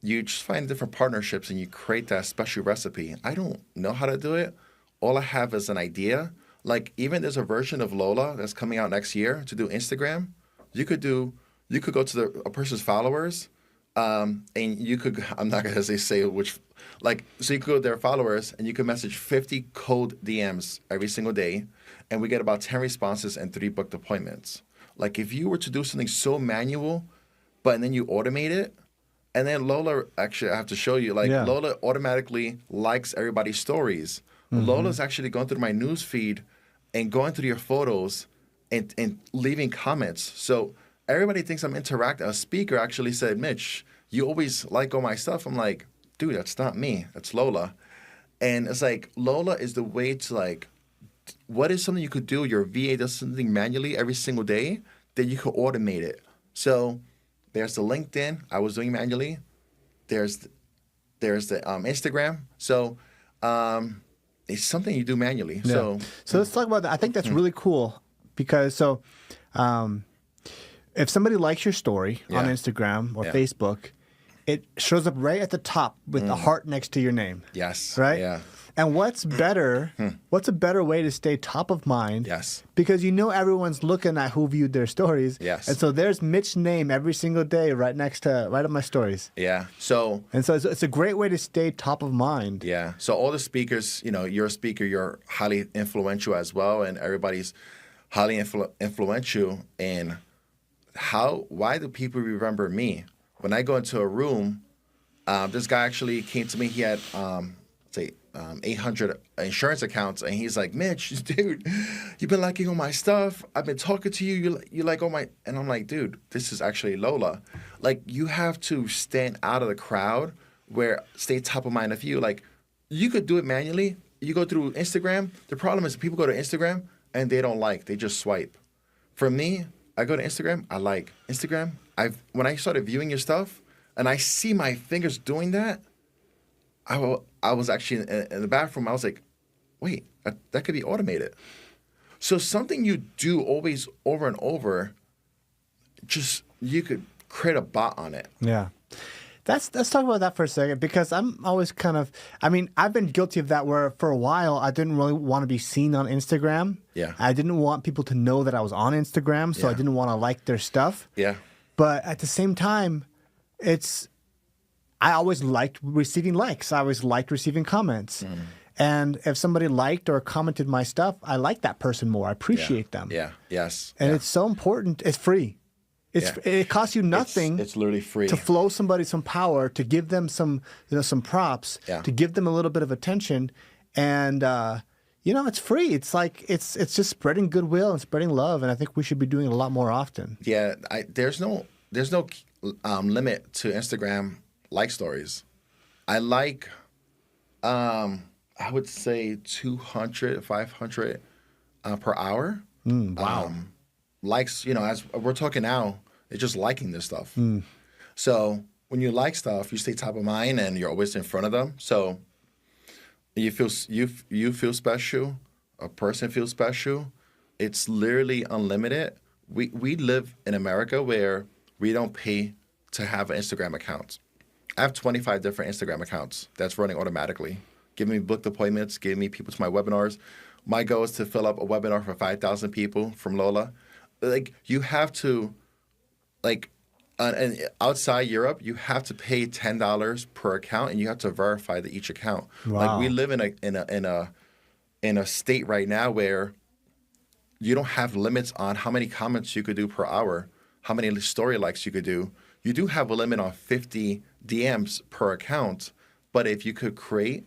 Speaker 1: you just find different partnerships and you create that special recipe. I don't know how to do it. All I have is an idea. Like, even there's a version of Lola that's coming out next year to do Instagram. You could go to a person's followers, and you could, I'm not going to say which, so you could go to their followers and you could message 50 cold DMs every single day, and we get about 10 responses and 3 booked appointments. Like, if you were to do something so manual, and then you automate it, and then Lola, actually, I have to show you, Lola automatically likes everybody's stories. Lola's actually going through my news feed and going through your photos and leaving comments. So everybody thinks I'm interacting. A speaker actually said, Mitch, you always like all my stuff. I'm like, dude, that's not me. That's Lola. And it's like, Lola is the way to, what is something you could do? Your VA does something manually every single day, then you could automate it. So there's the LinkedIn I was doing manually. There's the Instagram. So it's something you do manually.
Speaker 2: Yeah. So let's talk about that. I think that's really cool because if somebody likes your story on Instagram or Facebook, it shows up right at the top with the heart next to your name.
Speaker 1: Yes.
Speaker 2: Right?
Speaker 1: Yeah.
Speaker 2: And what's better? What's a better way to stay top of mind?
Speaker 1: Yes.
Speaker 2: Because everyone's looking at who viewed their stories.
Speaker 1: Yes.
Speaker 2: And so there's Mitch's name every single day right on my stories.
Speaker 1: Yeah.
Speaker 2: So it's a great way to stay top of mind.
Speaker 1: Yeah. So all the speakers, you're a speaker, you're highly influential as well, and everybody's highly influential. And why do people remember me? When I go into a room, this guy actually came to me. He had 800 insurance accounts, and he's like, Mitch, dude, you've been liking all my stuff. I've been talking to you. You like all my, and I'm like, dude, this is actually Lola. Like, you have to stand out of the crowd, stay top of mind. If you could do it manually. You go through Instagram. The problem is people go to Instagram and they don't they just swipe. For me, I go to Instagram. I like Instagram. When I started viewing your stuff and I see my fingers doing that, I was actually in the bathroom. I was like, wait, that could be automated. So something you do always over and over, just you could create a bot on it.
Speaker 2: Yeah. Let's talk about that for a second, because I'm always I've been guilty of that, where for a while I didn't really want to be seen on Instagram.
Speaker 1: Yeah.
Speaker 2: I didn't want people to know that I was on Instagram, so I didn't want to like their stuff.
Speaker 1: Yeah.
Speaker 2: But at the same time, I always liked receiving likes. I always liked receiving comments. And if somebody liked or commented my stuff, I like that person more. I appreciate them.
Speaker 1: Yeah. Yes.
Speaker 2: And it's so important. It's free. It costs you nothing.
Speaker 1: It's literally free
Speaker 2: to flow somebody some power, to give them some props, to give them a little bit of attention, and it's free. It's it's just spreading goodwill and spreading love, and I think we should be doing it a lot more often.
Speaker 1: Yeah, there's no limit to Instagram like stories. I would say 200, 500 per hour.
Speaker 2: Wow.
Speaker 1: Likes, as we're talking now, it's just liking this stuff. So when you like stuff, you stay top of mind and you're always in front of them. So you feel special. A person feels special. It's literally unlimited. We live in America where we don't pay to have an Instagram account. I have 25 different Instagram accounts that's running automatically, giving me booked appointments, giving me people to my webinars. My goal is to fill up a webinar for 5,000 people from Lola. Like, you have to, like, and outside Europe, you have to pay $10 per account, and you have to verify each account.
Speaker 2: Wow.
Speaker 1: Like, we live in a state right now where you don't have limits on how many comments you could do per hour, how many story likes you could do. You do have a limit on 50 DMs per account, but if you could create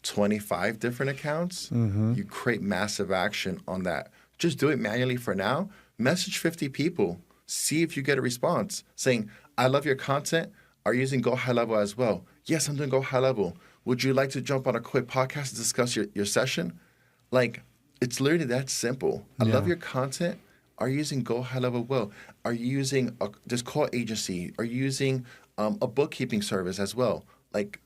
Speaker 1: 25 different accounts, you create massive action on that. Just do it manually for now. Message 50 people. See if you get a response saying, I love your content. Are you using Go High Level as well? Yes, I'm doing Go High Level. Would you like to jump on a quick podcast to discuss your session? Like, it's literally that simple. I love your content. Are you using Go High Level well? Are you using this call agency? Are you using a bookkeeping service as well? Like,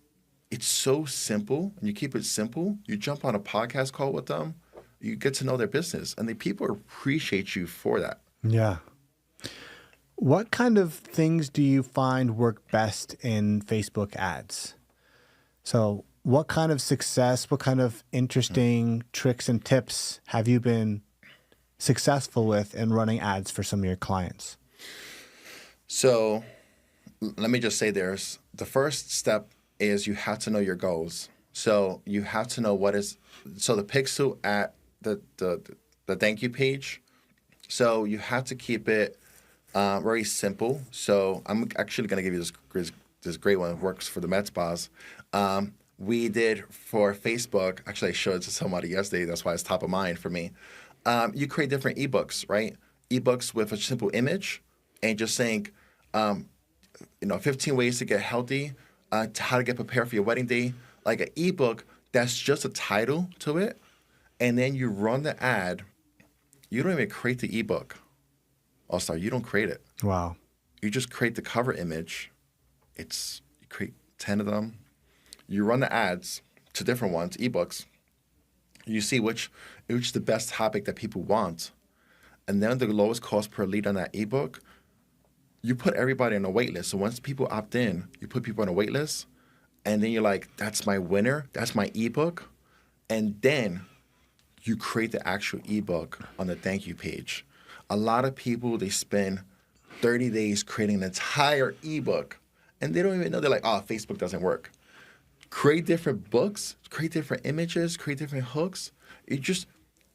Speaker 1: it's so simple, and you keep it simple. You jump on a podcast call with them. You get to know their business, and the people appreciate you for that.
Speaker 2: Yeah. What kind of things do you find work best in Facebook ads? So what kind of success, what kind of interesting tricks and tips have you been successful with in running ads for some of your clients?
Speaker 1: So let me just say this. The first step is you have to know your goals. So you have to know the pixel at the thank you page. So you have to keep it very simple. So I'm actually going to give you this great one. It works for the med spas. We did for Facebook. Actually, I showed it to somebody yesterday. That's why it's top of mind for me. You create different ebooks, right? Ebooks with a simple image and just saying, 15 ways to get healthy, how to get prepared for your wedding day. Like an ebook that's just a title to it. And then you run the ad. You don't even create the ebook. All-Star, you don't create it.
Speaker 2: Wow.
Speaker 1: You just create the cover image. You create 10 of them. You run the ads to different ones, ebooks. You see which is the best topic that people want. And then the lowest cost per lead on that ebook, you put everybody on a wait list. So once people opt in, you put people on a wait list. And then you're like, that's my winner. That's my ebook. And then you create the actual ebook on the thank you page. A lot of people, they spend 30 days creating an entire ebook. And they don't even know. They're like, oh, Facebook doesn't work. Create different books, create different images, create different hooks.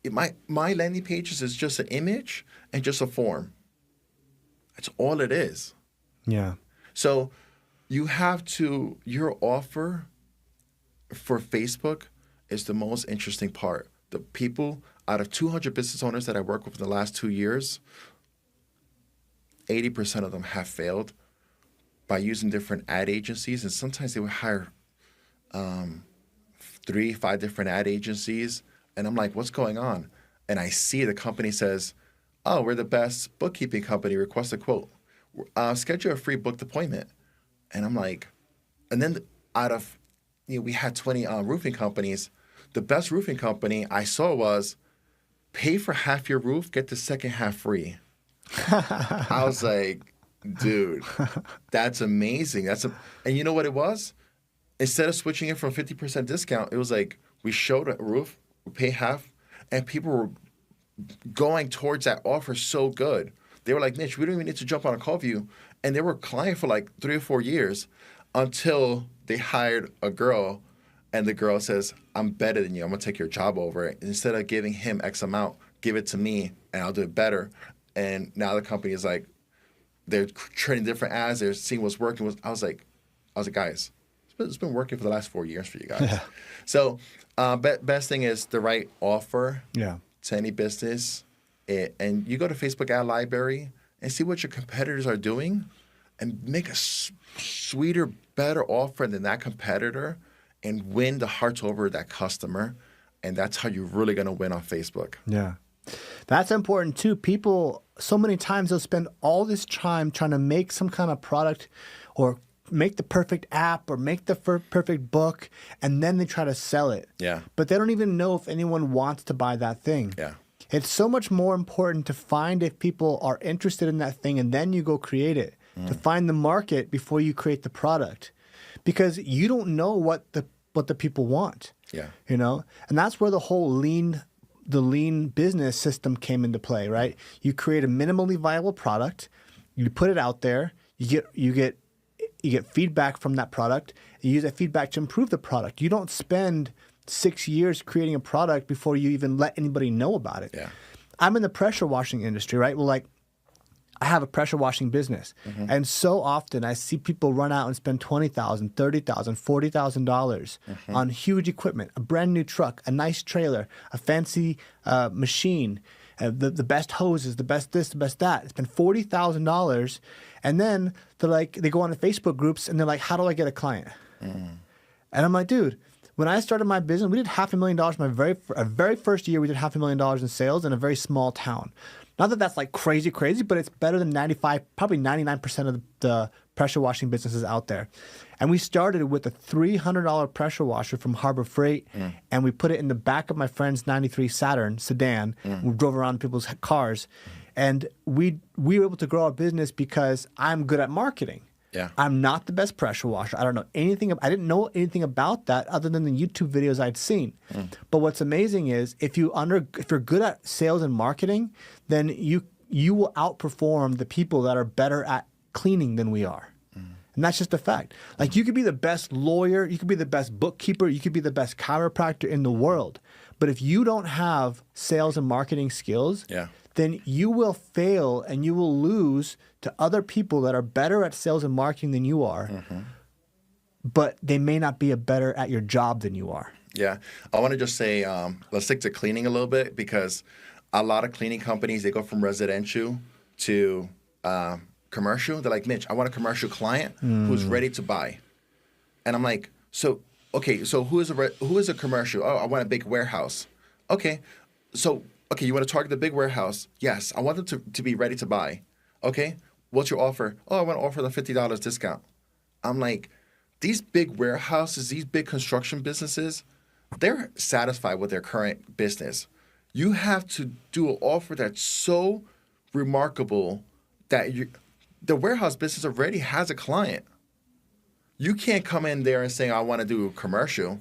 Speaker 1: My landing pages is just an image and just a form. That's all it is.
Speaker 2: Yeah.
Speaker 1: So your offer for Facebook is the most interesting part. The people, out of 200 business owners that I worked with in the last 2 years, 80% of them have failed by using different ad agencies. And sometimes they would hire 3-5 different ad agencies. And I'm like, what's going on? And I see the company says, oh, we're the best bookkeeping company. Request a quote. Schedule a free booked appointment. And I'm like, and then we had 20 roofing companies. The best roofing company I saw was pay for half your roof, get the second half free. I was like, dude, that's amazing. And you know what it was? Instead of switching it from 50% discount, it was like we showed a roof, we pay half, and people were going towards that offer so good. They were like, Mitch, we don't even need to jump on a call with you. And they were client for like 3 or 4 years until they hired a girl, and the girl says, I'm better than you. I'm going to take your job over. Instead of giving him X amount, give it to me, and I'll do it better. And now the company is like, they're trading different ads. They're seeing what's working. I was like, guys, it's been working for the last 4 years for you guys. Yeah. So best thing is the right offer to any business. And you go to Facebook Ad Library and see what your competitors are doing and make a sweeter, better offer than that competitor and win the hearts over that customer. And that's how you're really going to win on Facebook.
Speaker 2: Yeah. That's important too. People, so many times they'll spend all this time trying to make some kind of product or make the perfect app or make the perfect book, and then they try to sell it.
Speaker 1: Yeah.
Speaker 2: But they don't even know if anyone wants to buy that thing.
Speaker 1: Yeah.
Speaker 2: It's so much more important to find if people are interested in that thing, and then you go create it, to find the market before you create the product, because you don't know what the people want.
Speaker 1: Yeah.
Speaker 2: You know, and that's where the whole lean business system came into play, right? You create a minimally viable product, you put it out there, you get feedback from that product, and you use that feedback to improve the product. You don't spend 6 years creating a product before you even let anybody know about it.
Speaker 1: Yeah.
Speaker 2: I'm in the pressure washing industry, right? Well, like, I have a pressure washing business. And so often I see people run out and spend $20,000, $30,000, $40,000 on huge equipment, a brand new truck, a nice trailer, a fancy machine, the best hoses, the best this, the best that. Spend $40,000. And then they go on to Facebook groups and they're like, how do I get a client? And I'm like, dude, when I started my business, we did $500,000 my very first year. We did $500,000 in sales in a very small town. Not that that's like crazy, but it's better than 95, probably 99% of the pressure washing businesses out there. And we started with a $300 pressure washer from Harbor Freight, and we put it in the back of my friend's '93 Saturn sedan. We drove around people's cars, and we were able to grow our business because I'm good at marketing.
Speaker 1: Yeah.
Speaker 2: I'm not the best pressure washer. I don't know anything. I didn't know anything about that other than the YouTube videos I'd seen. But what's amazing is if you're good at sales and marketing, then you will outperform the people that are better at cleaning than we are. And that's just a fact. Like, you could be the best lawyer, you could be the best bookkeeper, you could be the best chiropractor in the world. But if you don't have sales and marketing skills, then you will fail and you will lose to other people that are better at sales and marketing than you are, but they may not be better at your job than you are.
Speaker 1: Yeah. I want to just say, let's stick to cleaning a little bit, because a lot of cleaning companies, they go from residential to commercial. They're like, Mitch, I want a commercial client who's ready to buy. And I'm like, so who is a commercial? Oh, I want a big warehouse. Okay. Okay, you want to target the big warehouse? Yes, I want them to be ready to buy. Okay, what's your offer? Oh, I want to offer them $50 discount. I'm like, these big warehouses, these big construction businesses, they're satisfied with their current business. You have to do an offer that's so remarkable that the warehouse business already has a client. You can't come in there and say, I want to do a commercial.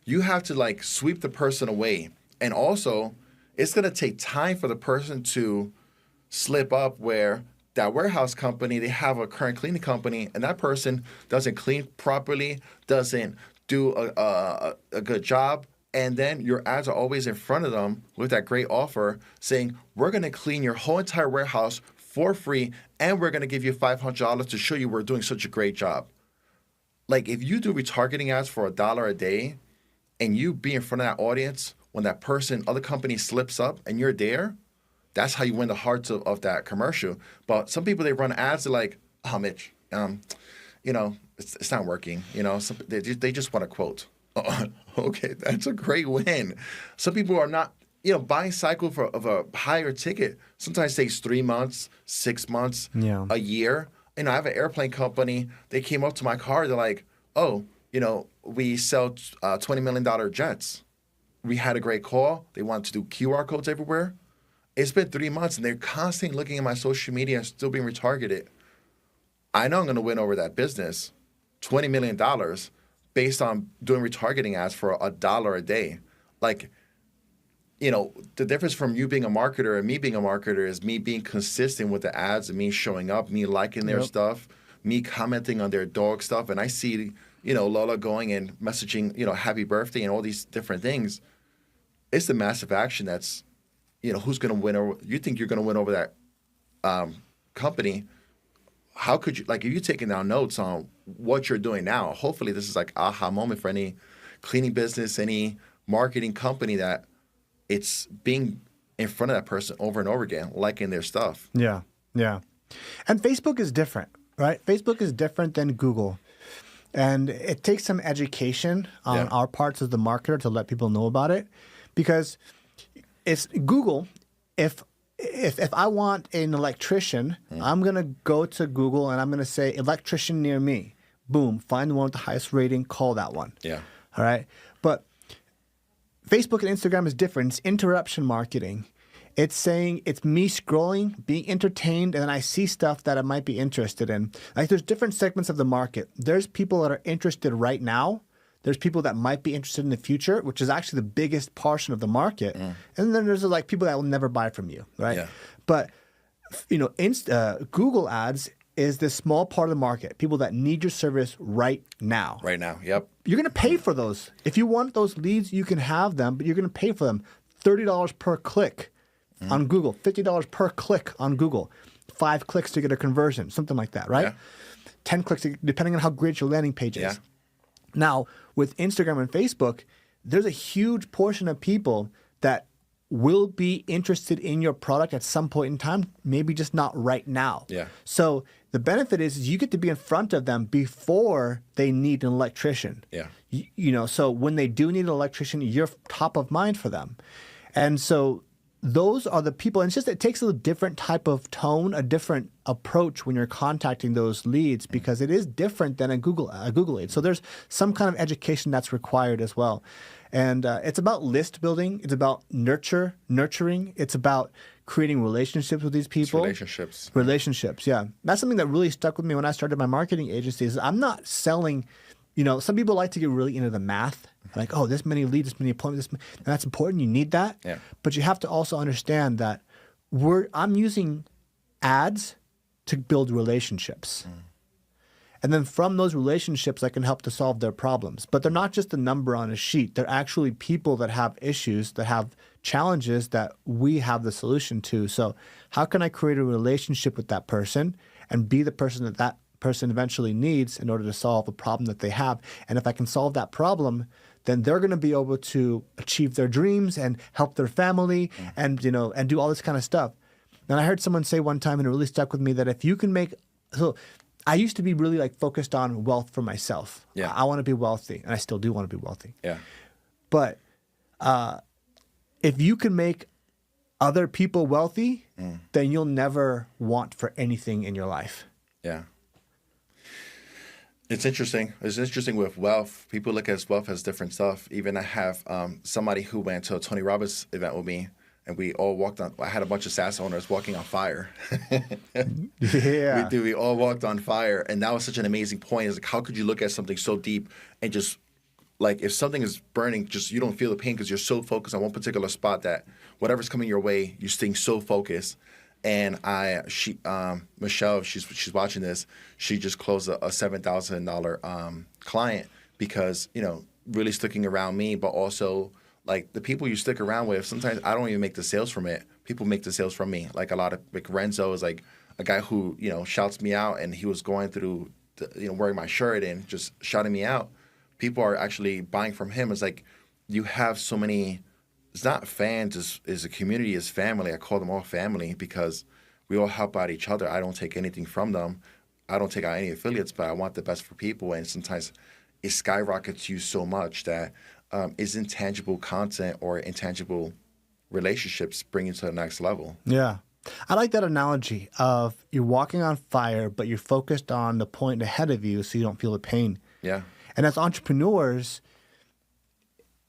Speaker 1: You have to like sweep the person away. And also, it's going to take time for the person to slip up where that warehouse company, they have a current cleaning company, and that person doesn't clean properly, doesn't do a good job. And then your ads are always in front of them with that great offer saying, we're going to clean your whole entire warehouse for free, and we're going to give you $500 to show you we're doing such a great job. Like, if you do retargeting ads for $1 a day and you be in front of that audience, when that person, other company slips up and you're there, that's how you win the hearts of that commercial. But some people, they run ads, they're like, oh, Mitch, it's not working. They just want a quote. Oh, okay, that's a great win. Some people are not, buying cycle of a higher ticket sometimes takes 3 months, 6 months, a year. I have an airplane company. They came up to my car. They're like, oh, we sell $20 million jets. We had a great call. They wanted to do QR codes everywhere. It's been 3 months, and they're constantly looking at my social media and still being retargeted. I know I'm going to win over that business, $20 million, based on doing retargeting ads for $1 a day. Like, the difference from you being a marketer and me being a marketer is me being consistent with the ads and me showing up, me liking their stuff, me commenting on their dog stuff. And I see, Lola going and messaging, happy birthday and all these different things. It's the massive action that's, who's going to win over. You think you're going to win over that company. How could you, like, if you're taking down notes on what you're doing now, hopefully this is like aha moment for any cleaning business, any marketing company, that it's being in front of that person over and over again, liking their stuff.
Speaker 2: Yeah. And Facebook is different, right? Facebook is different than Google. And it takes some education on our parts as the marketer to let people know about it. Because it's Google, if if I want an electrician, I'm going to go to Google and I'm going to say electrician near me. Boom, find the one with the highest rating, call that one.
Speaker 1: Yeah.
Speaker 2: All right. But Facebook and Instagram is different. It's interruption marketing. It's saying it's me scrolling, being entertained, and then I see stuff that I might be interested in. Like there's different segments of the market. There's people that are interested right now. There's people that might be interested in the future, which is actually the biggest portion of the market. And then there's like people that will never buy from you, right?
Speaker 1: Yeah.
Speaker 2: But Google ads is this small part of the market. People that need your service right now.
Speaker 1: Right now. Yep.
Speaker 2: You're going to pay for those. If you want those leads, you can have them, but you're going to pay for them. $30 per click on Google, $50 per click on Google, 5 clicks to get a conversion, something like that, right?
Speaker 1: Yeah.
Speaker 2: 10 clicks, depending on how great your landing page is.
Speaker 1: Yeah.
Speaker 2: Now, with Instagram and Facebook, there's a huge portion of people that will be interested in your product at some point in time, maybe just not right now.
Speaker 1: Yeah.
Speaker 2: So the benefit is you get to be in front of them before they need an electrician.
Speaker 1: Yeah.
Speaker 2: So when they do need an electrician, you're top of mind for them. And so those are the people, and it's just it takes a different type of tone, a different approach when you're contacting those leads because it is different than a Google lead. So there's some kind of education that's required as well. And it's about list building. It's about nurturing. It's about creating relationships with these people.
Speaker 1: It's
Speaker 2: Relationships, yeah. That's something that really stuck with me when I started my marketing agency is I'm not selling, some people like to get really into the math. Like, oh, this many leads, this many appointments, and that's important. You need that.
Speaker 1: Yeah.
Speaker 2: But you have to also understand that I'm using ads to build relationships. And then from those relationships, I can help to solve their problems. But they're not just a number on a sheet. They're actually people that have issues, that have challenges that we have the solution to. So how can I create a relationship with that person and be the person that person eventually needs in order to solve a problem that they have? And if I can solve that problem, then they're going to be able to achieve their dreams and help their family and do all this kind of stuff. And I heard someone say one time, and it really stuck with me, that if you can so I used to be really like focused on wealth for myself.
Speaker 1: Yeah.
Speaker 2: I want to be wealthy, and I still do want to be wealthy.
Speaker 1: Yeah.
Speaker 2: But if you can make other people wealthy, then you'll never want for anything in your life.
Speaker 1: Yeah. It's interesting. It's interesting with wealth. People look at wealth as different stuff. Even I have somebody who went to a Tony Robbins event with me, and we all walked on. I had a bunch of SaaS owners walking on fire.
Speaker 2: Yeah.
Speaker 1: We all walked on fire, and that was such an amazing point. Is like, how could you look at something so deep and just like if something is burning, just you don't feel the pain because you're so focused on one particular spot that whatever's coming your way, you're staying so focused. And Michelle, she's watching this. She just closed a $7,000 client because really sticking around me, but also like the people you stick around with. Sometimes I don't even make the sales from it. People make the sales from me. Like a lot of Renzo is like a guy who shouts me out, and he was going through wearing my shirt and just shouting me out. People are actually buying from him. It's like you have so many. It's not fans, it's a community, it's family. I call them all family because we all help out each other. I don't take anything from them. I don't take out any affiliates, but I want the best for people. And sometimes it skyrockets you so much that is intangible content or intangible relationships bring you to the next level.
Speaker 2: Yeah. I like that analogy of you're walking on fire, but you're focused on the point ahead of you so you don't feel the pain.
Speaker 1: Yeah.
Speaker 2: And as entrepreneurs,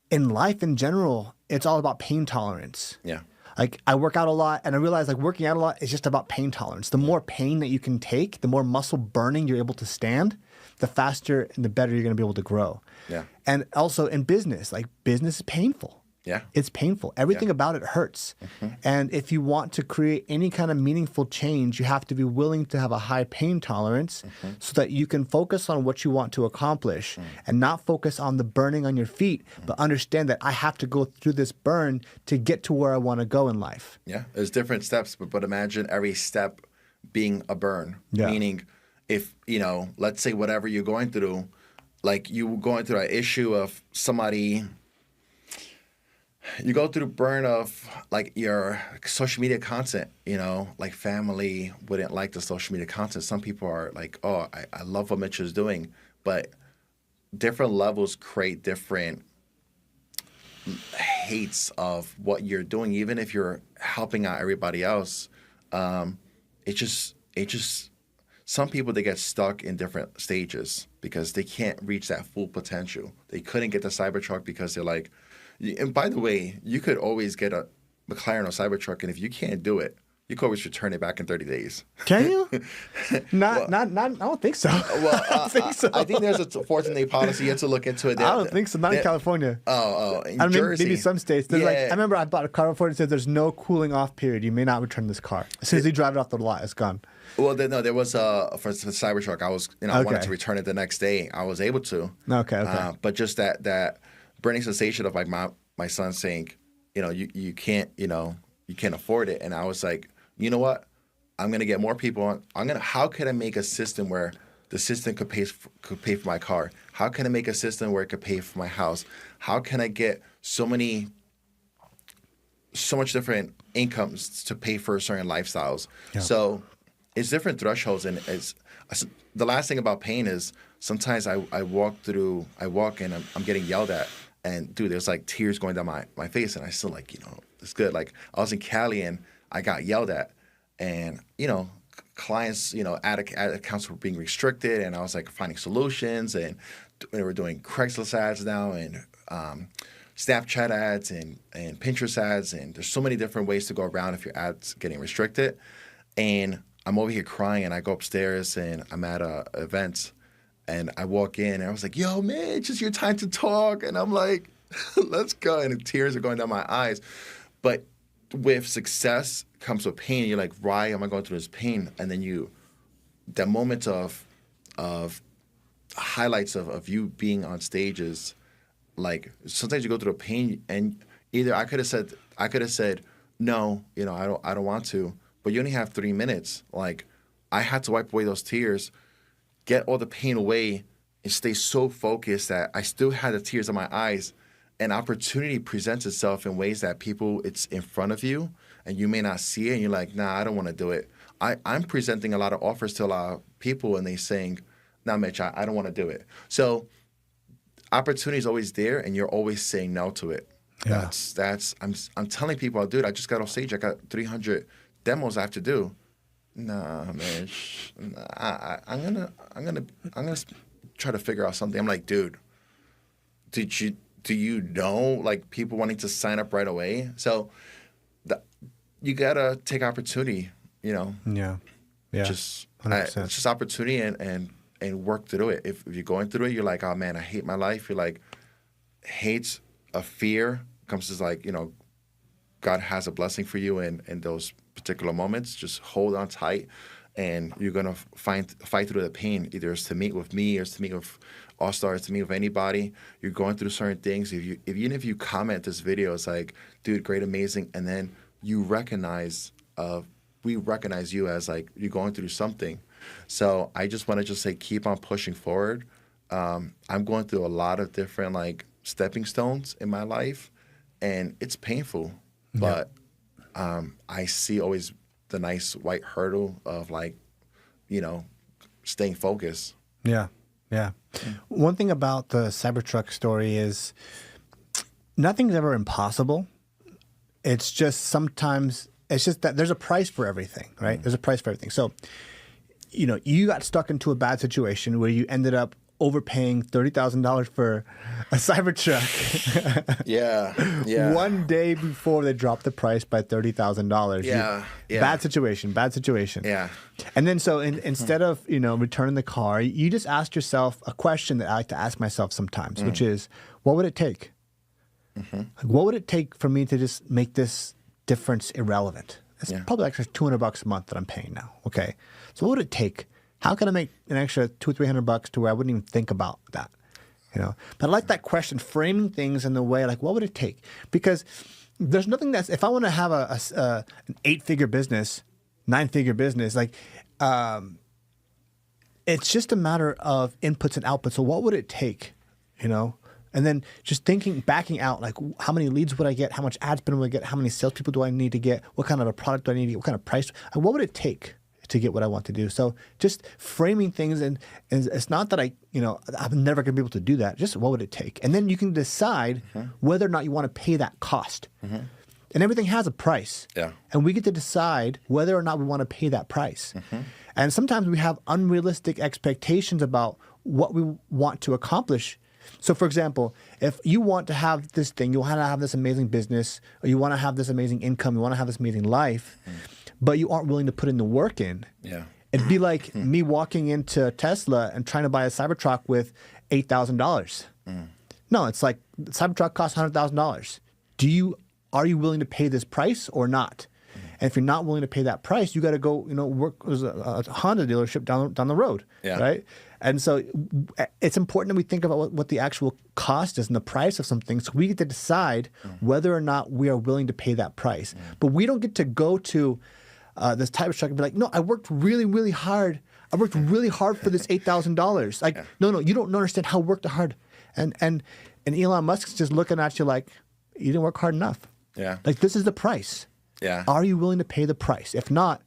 Speaker 2: in life in general, it's all about pain tolerance.
Speaker 1: Yeah.
Speaker 2: Like I work out a lot, and I realize like working out a lot is just about pain tolerance. The more pain that you can take, the more muscle burning you're able to stand, the faster and the better you're going to be able to grow.
Speaker 1: Yeah.
Speaker 2: And also in business, like business is painful.
Speaker 1: Yeah.
Speaker 2: It's painful. Everything about it hurts. And if you want to create any kind of meaningful change, you have to be willing to have a high pain tolerance so that you can focus on what you want to accomplish and not focus on the burning on your feet, but understand that I have to go through this burn to get to where I want to go in life.
Speaker 1: Yeah. There's different steps, but imagine every step being a burn.
Speaker 2: Yeah.
Speaker 1: Meaning if, let's say whatever you're going through, like you going through an issue of somebody. You go through the burn of like your social media content, like family wouldn't like the social media content. Some people are like, oh, I love what Mitch is doing, but different levels create different hates of what you're doing, even if you're helping out everybody else. It just some people, they get stuck in different stages because they can't reach that full potential. They couldn't get the Cybertruck because they're like, and by the way, you could always get a McLaren or Cybertruck, and if you can't do it, you can always return it back in 30 days.
Speaker 2: Can you? Not. I don't think so.
Speaker 1: Well,
Speaker 2: I don't think so.
Speaker 1: I think there's a 14-day policy. You have to look into it.
Speaker 2: I don't think so. Not in California.
Speaker 1: In
Speaker 2: I mean,
Speaker 1: Jersey.
Speaker 2: maybe some states. There's
Speaker 1: Yeah.
Speaker 2: I remember I bought a car before. It said there's no cooling off period. You may not return this car. As soon as you drive it off the lot, it's gone.
Speaker 1: Well, there was for the Cybertruck. I was, I wanted to return it the next day. I was able to.
Speaker 2: Okay.
Speaker 1: But just that burning sensation of like my son saying, you can't, you can't afford it, and I was like, you know what? I'm gonna get more people on. How can I make a system where the system could pay for my car? How can I make a system where it could pay for my house? How can I get so much different incomes to pay for certain lifestyles?
Speaker 2: Yeah.
Speaker 1: So it's different thresholds, and the last thing about pain is sometimes I walk and I'm getting yelled at, and dude, there's like tears going down my face, and I still like, it's good. Like I was in Cali and I got yelled at, and clients, ad accounts were being restricted, and I was like finding solutions, and we were doing Craigslist ads now, and Snapchat ads, and Pinterest ads, and there's so many different ways to go around if your ads getting restricted. And I'm over here crying, and I go upstairs, and I'm at a event, and I walk in, and I was like, yo, man, it's just your time to talk. And I'm like, let's go. And the tears are going down my eyes. But with success comes with pain. You're like, why am I going through this pain? And then that moment of highlights of you being on stages, like sometimes you go through a pain, and either I could have said, no, I don't want to, but you only have 3 minutes. Like I had to wipe away those tears, get all the pain away, and stay so focused that I still had the tears in my eyes. An opportunity presents itself in ways that it's in front of you, and you may not see it, and you're like, nah, I don't want to do it. I'm presenting a lot of offers to a lot of people, and they saying, nah, Mitch, I don't want to do it. So opportunity is always there, and you're always saying no to it.
Speaker 2: Yeah.
Speaker 1: I'm telling people, dude, I just got off stage. I got 300 demos I have to do. Nah, man, I'm gonna try to figure out something. I'm like, dude, do you know, like, people wanting to sign up right away? So you gotta take opportunity,
Speaker 2: Yeah.
Speaker 1: Just
Speaker 2: 100%.
Speaker 1: it's just opportunity and work through it. If you're going through it, you're like, oh man, I hate my life. You're like, hate, a fear comes to like, God has a blessing for you in those particular moments. Just hold on tight, and you're gonna fight through the pain. Either it's to meet with me, or it's to meet with All-Stars, to meet with anybody. You're going through certain things. Even if you comment this video, it's like, dude, great, amazing, and then we recognize you as like you're going through something. So I just want to say, keep on pushing forward. I'm going through a lot of different like stepping stones in my life, and it's painful, but I see always the nice white hurdle of like, staying focused.
Speaker 2: Yeah. One thing about the Cybertruck story is nothing's ever impossible. It's just that there's a price for everything, right? There's a price for everything. So, you got stuck into a bad situation where you ended up overpaying $30,000 for a Cybertruck.
Speaker 1: Yeah.
Speaker 2: One day before they dropped the price by $30,000.
Speaker 1: Yeah.
Speaker 2: Bad situation.
Speaker 1: Yeah.
Speaker 2: And then so instead of, returning the car, you just ask yourself a question that I like to ask myself sometimes, which is, what would it take? Like, what would it take for me to just make this difference irrelevant? It's probably like $200 a month that I'm paying now. Okay. So what would it take? How can I make an extra $200 or $300 to where I wouldn't even think about that? But I like that question, framing things in the way like, what would it take? Because there's nothing that's, if I want to have an 8-figure business, 9-figure business, like, it's just a matter of inputs and outputs. So what would it take? And then just backing out, like, how many leads would I get? How much ad spend would I get? How many salespeople do I need to get? What kind of a product do I need to get? What kind of price? And what would it take to get what I want to do. So just framing things, and it's not that I'm never going to be able to do that. Just what would it take? And then you can decide whether or not you want to pay that cost. And everything has a price.
Speaker 1: Yeah.
Speaker 2: And we get to decide whether or not we want to pay that price. And sometimes we have unrealistic expectations about what we want to accomplish. So, for example, if you want to have this thing, you want to have this amazing business, or you want to have this amazing income, you want to have this amazing life, but you aren't willing to put in the work in.
Speaker 1: Yeah.
Speaker 2: It'd be like me walking into Tesla and trying to buy a Cybertruck with $8,000. No, it's like the Cybertruck costs $100,000. Are you willing to pay this price or not? And if you're not willing to pay that price, you got to go, work as a Honda dealership down the road, right? And so it's important that we think about what the actual cost is and the price of something, so we get to decide whether or not we are willing to pay that price. But we don't get to go to this type of truck and be like, no, I worked really, really hard. I worked really hard for this $8,000. Like, no, you don't understand how I worked hard. And Elon Musk's just looking at you like, you didn't work hard enough.
Speaker 1: Yeah.
Speaker 2: Like, this is the price.
Speaker 1: Yeah.
Speaker 2: Are you willing to pay the price? If not,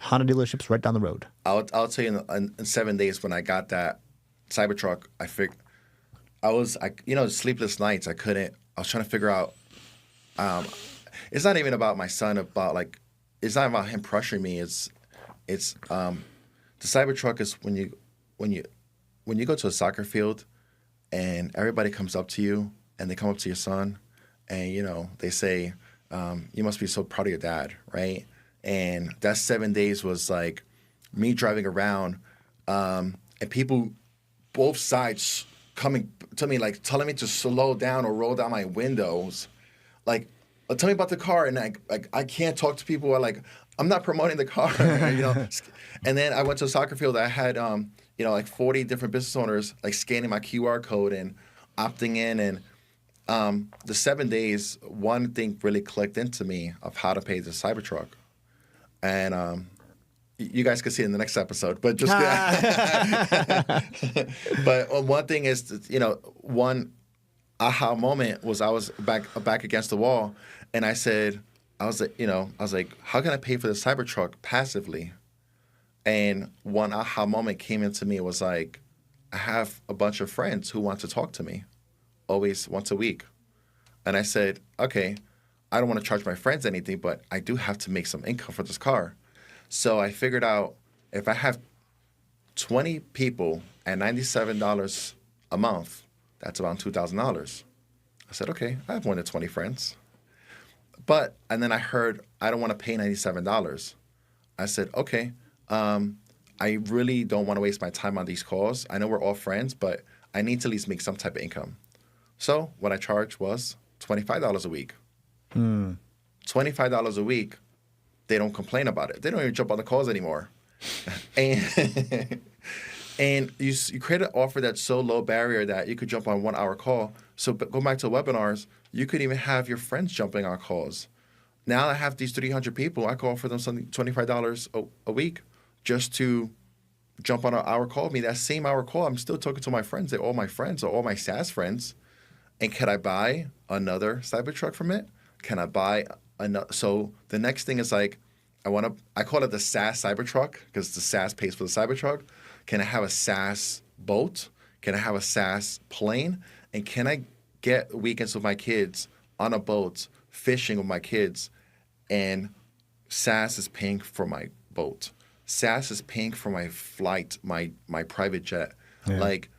Speaker 2: Honda dealerships right down the road.
Speaker 1: I'll tell you in 7 days when I got that Cybertruck, I figured sleepless nights. I was trying to figure out. It's not even about my son. It's not about him pressuring me. It's the Cybertruck is when you go to a soccer field, and everybody comes up to you, and they come up to your son, and they say, you must be so proud of your dad, right? And that 7 days was like me driving around, and people, both sides, coming to me like telling me to slow down or roll down my windows, like, tell me about the car, and I can't talk to people. I'm not promoting the car, And then I went to a soccer field. I had 40 different business owners like scanning my QR code and opting in, and the 7 days, one thing really clicked into me of how to pay the Cybertruck. And you guys can see it in the next episode. But just but one thing is, one aha moment was I was back against the wall, and I was like, how can I pay for the Cybertruck passively? And one aha moment came into me. It was like, I have a bunch of friends who want to talk to me, always once a week. And I said, okay, I don't want to charge my friends anything, but I do have to make some income for this car. So I figured out if I have 20 people at $97 a month, that's around $2,000. I said, okay, I have more than 20 friends. And then I heard, I don't want to pay $97. I said, okay, I really don't want to waste my time on these calls. I know we're all friends, but I need to at least make some type of income. So what I charged was $25 a week. $25 a week, they don't complain about it. They don't even jump on the calls anymore. And you create an offer that's so low barrier that you could jump on 1 hour call. So go back to webinars, you could even have your friends jumping on calls. Now I have these 300 people. I could offer them something $25 a week just to jump on an hour call with me. That same hour call, I'm still talking to my friends. They're all my friends, or all my SaaS friends. And can I buy another Cybertruck from it? Can I buy another? So the next thing is like, I call it the SaaS Cybertruck because the SaaS pays for the Cybertruck. Can I have a SaaS boat? Can I have a SaaS plane? And can I get weekends with my kids on a boat, fishing with my kids, and SaaS is paying for my boat. SaaS is paying for my flight, my private jet. Yeah. Like,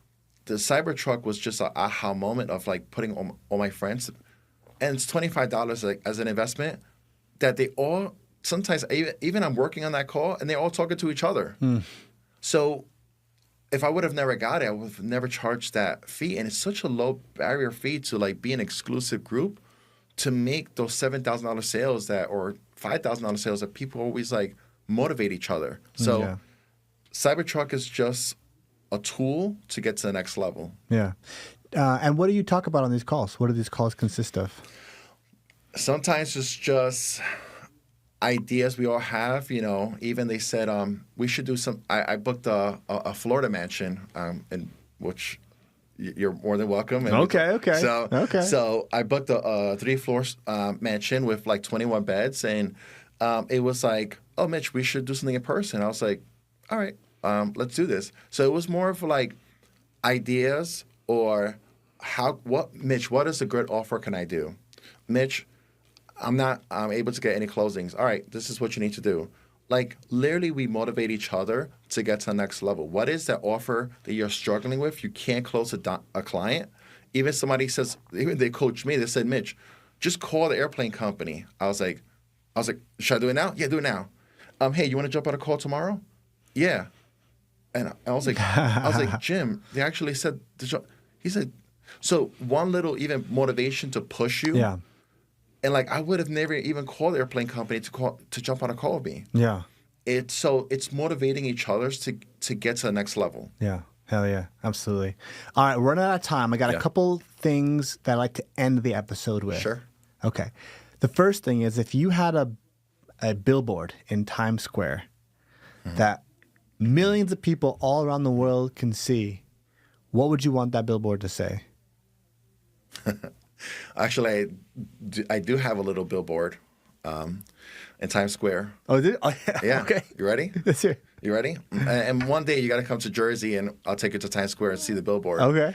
Speaker 1: the Cybertruck was just an aha moment of like putting all my friends, and it's $25 like as an investment that they all, sometimes even I'm working on that call and they're all talking to each other. So if I would have never got it, I would have never charged that fee. And it's such a low barrier fee to like be an exclusive group to make those $7,000 sales or $5,000 sales that people always like motivate each other. So Cybertruck is just a tool to get to the next level. Yeah.
Speaker 2: And what do you talk about on these calls? What do these calls consist of?
Speaker 1: Sometimes it's just ideas we all have. Even they said we should do some. I booked a Florida mansion, in which you're more than welcome. And
Speaker 2: Okay.
Speaker 1: So I booked a 3-floor mansion with like 21 beds, and it was like, oh, Mitch, we should do something in person. I was like, all right, let's do this. So it was more of like ideas or Mitch, what is a good offer can I do? Mitch, I'm not able to get any closings. All right, this is what you need to do. Like, literally, we motivate each other to get to the next level. What is that offer that you're struggling with? You can't close a client. Even somebody says, even they coached me, they said, Mitch, just call the airplane company. I was like, should I do it now? Yeah, do it now. Hey, you want to jump on a call tomorrow? Yeah. And I was like, Jim, they actually said, he said, so one little even motivation to push you.
Speaker 2: Yeah.
Speaker 1: And like, I would have never even called the airplane company to jump on a call with me.
Speaker 2: Yeah.
Speaker 1: It's motivating each other to get to the next level.
Speaker 2: Yeah. Hell yeah. Absolutely. All right. We're running out of time. I got a couple things that I like to end the episode with.
Speaker 1: Sure.
Speaker 2: Okay. The first thing is if you had a billboard in Times Square that millions of people all around the world can see, what would you want that billboard to say?
Speaker 1: Actually, I do have a little billboard in Times Square.
Speaker 2: Oh, did it? Oh, yeah.
Speaker 1: Yeah.
Speaker 2: Okay.
Speaker 1: You ready?
Speaker 2: Let's hear it.
Speaker 1: You ready? And one day you got to come to Jersey, and I'll take you to Times Square and see the billboard.
Speaker 2: Okay.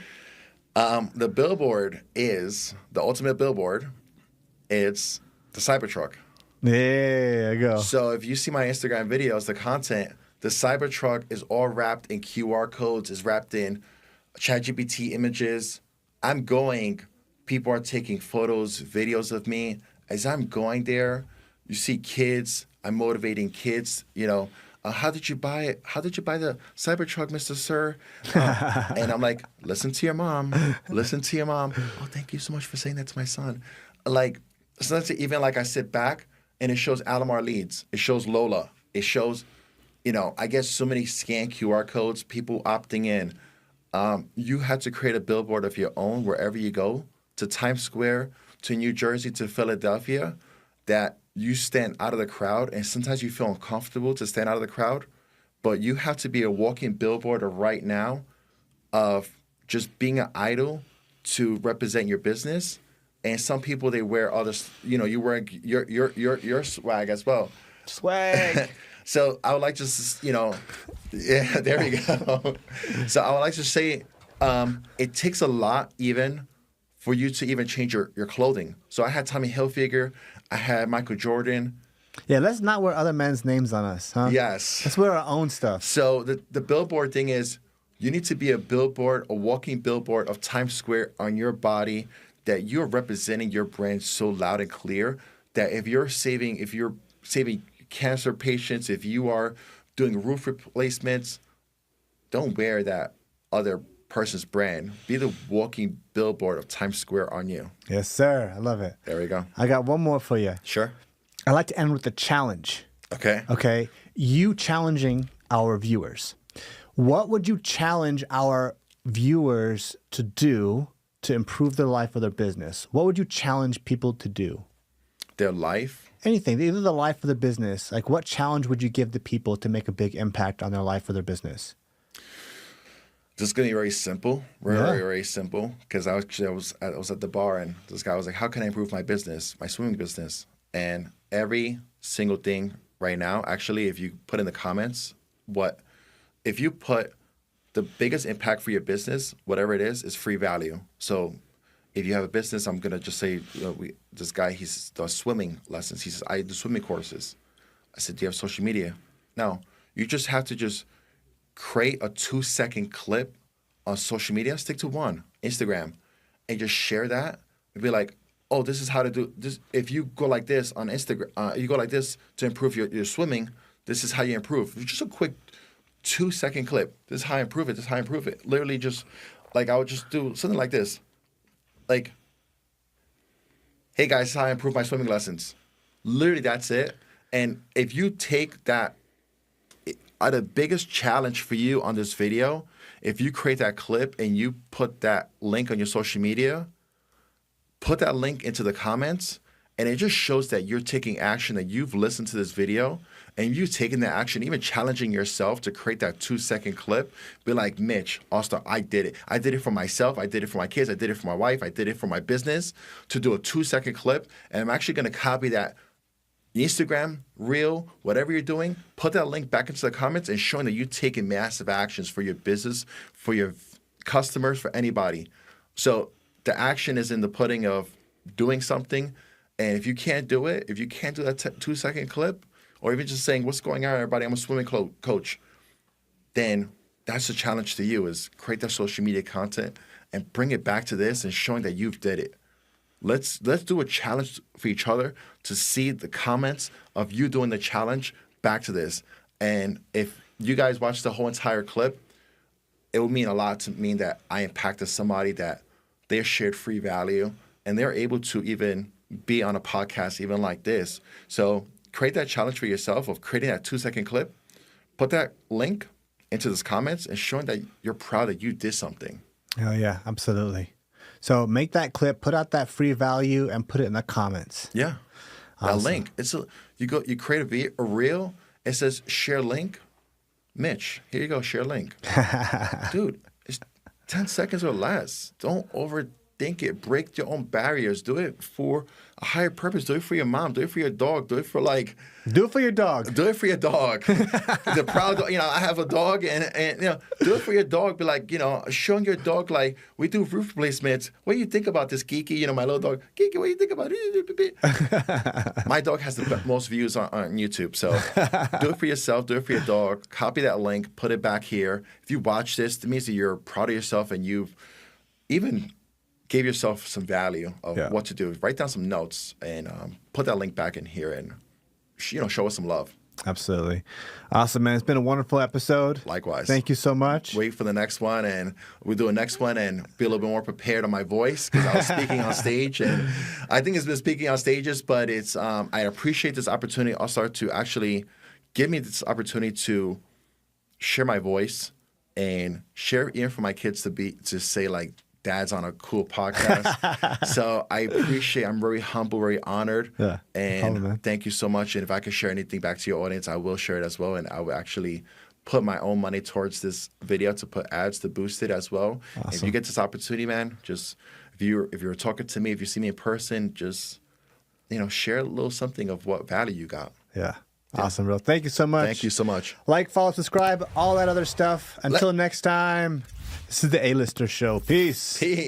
Speaker 1: The billboard is the ultimate billboard. It's the Cybertruck.
Speaker 2: There you go.
Speaker 1: So if you see my Instagram videos, the content, the Cybertruck is all wrapped in QR codes, is wrapped in ChatGPT images. People are taking photos, videos of me. As I'm going there, you see kids. I'm motivating kids. How did you buy it? How did you buy the Cybertruck, Mr. Sir? And I'm like, listen to your mom. Listen to your mom. Oh, thank you so much for saying that to my son. Like, so that's even like I sit back and it shows Alamar Leads. It shows Lola. It shows, I get so many scanned QR codes, people opting in. You had to create a billboard of your own wherever you go, to Times Square, to New Jersey, to Philadelphia, that you stand out of the crowd, and sometimes you feel uncomfortable to stand out of the crowd, but you have to be a walking billboard of right now of just being an idol to represent your business. And some people, they wear others, you wear your swag as well.
Speaker 2: Swag.
Speaker 1: So I would like to, yeah, there we go. So I would like to say it takes a lot even for you to even change your clothing. So I had Tommy Hilfiger, I had Michael Jordan.
Speaker 2: Yeah, let's not wear other men's names on us, huh?
Speaker 1: Yes.
Speaker 2: Let's wear our own stuff.
Speaker 1: So the billboard thing is, you need to be a billboard, a walking billboard of Times Square on your body, that you're representing your brand so loud and clear that if you're saving cancer patients, if you are doing roof replacements, don't wear that other person's brand. Be the walking billboard of Times Square on you.
Speaker 2: Yes, sir. I love it.
Speaker 1: There we go.
Speaker 2: I got one more for you.
Speaker 1: Sure.
Speaker 2: I like to end with a challenge.
Speaker 1: Okay.
Speaker 2: Okay. You challenging our viewers. What would you challenge our viewers to do to improve their life or their business? What would you challenge people to do?
Speaker 1: Their life?
Speaker 2: Anything, either the life or the business. Like, what challenge would you give the people to make a big impact on their life or their business?
Speaker 1: This is going to be very simple, very, very simple. Because I was at the bar, and this guy was like, how can I improve my business, my swimming business? And every single thing right now, actually, if you put in the comments, if you put the biggest impact for your business, whatever it is free value. So if you have a business, I'm going to just say, this guy, he does swimming lessons. He says, I do swimming courses. I said, do you have social media? No. You just have to just create a 2-second clip on social media. Stick to one, Instagram, and just share that. And be like, oh, this is how to do this. If you go like this on Instagram, you go like this to improve your swimming, this is how you improve. Just a quick 2-second clip. This is how I improve it. This is how I improve it. Literally just, like, I would just do something like this. Like, hey, guys, this is how I improve my swimming lessons. Literally, that's it. And if you take that, the biggest challenge for you on this video, if you create that clip and you put that link on your social media, put that link into the comments, and it just shows that you're taking action, that you've listened to this video, and you've taken that action, even challenging yourself to create that 2-second clip. Be like, Mitch, All-Star, I did it. I did it for myself. I did it for my kids. I did it for my wife. I did it for my business, to do a 2-second clip. And I'm actually going to copy that Instagram, Reel, whatever you're doing, put that link back into the comments and showing that you're taking massive actions for your business, for your customers, for anybody. So the action is in the putting of doing something. And if you can't do it, if you can't do that 2-second clip, or even just saying, what's going on, everybody, I'm a swimming coach, then that's the challenge to you, is create that social media content and bring it back to this and showing that you've did it. Let's do a challenge for each other to see the comments of you doing the challenge back to this. And if you guys watch the whole entire clip, it would mean a lot to me that I impacted somebody, that they shared free value and they're able to even be on a podcast even like this. So create that challenge for yourself of creating that 2-second clip, put that link into those comments and showing that you're proud that you did something.
Speaker 2: Oh, yeah, absolutely. So make that clip, put out that free value, and put it in the comments.
Speaker 1: Yeah,
Speaker 2: Awesome.
Speaker 1: that link. You create a reel. It says share link. Mitch, here you go. Share link, dude. It's 10 seconds or less. Don't overthink it. Break your own barriers. Do it for a higher purpose. Do it for your mom. Do it for your dog. Do it for
Speaker 2: Do it for your dog.
Speaker 1: Do it for your dog. The proud, I have a dog, and do it for your dog. Be like, showing your dog, like, we do roof replacements. What do you think about this, Geeky? My little dog, Geeky, what do you think about it? My dog has the most views on YouTube. So do it for yourself. Do it for your dog. Copy that link. Put it back here. If you watch this, it means that you're proud of yourself and you've even gave yourself some value of what to do. Write down some notes and put that link back in here and show us some love.
Speaker 2: Absolutely. Awesome, man. It's been a wonderful episode.
Speaker 1: Likewise.
Speaker 2: Thank you so much.
Speaker 1: Wait for the next one, and we'll do a next one and be a little bit more prepared on my voice because I was speaking on stage, and I think it's been speaking on stages, but it's I appreciate this opportunity also to actually give me this opportunity to share my voice and share even for my kids to say like, Dad's on a cool podcast. So I appreciate, I'm very humble, very honored.
Speaker 2: Yeah,
Speaker 1: and thank you so much. And if I could share anything back to your audience, I will share it as well. And I will actually put my own money towards this video to put ads to boost it as well.
Speaker 2: Awesome.
Speaker 1: If you get this opportunity, man, just if you're talking to me, if you see me in person, just share a little something of what value you got.
Speaker 2: Yeah. Awesome, bro. Thank you so much.
Speaker 1: Thank you so much.
Speaker 2: Like, follow, subscribe, all that other stuff. Until next time, this is the A-Lister Show. Peace.
Speaker 1: Peace.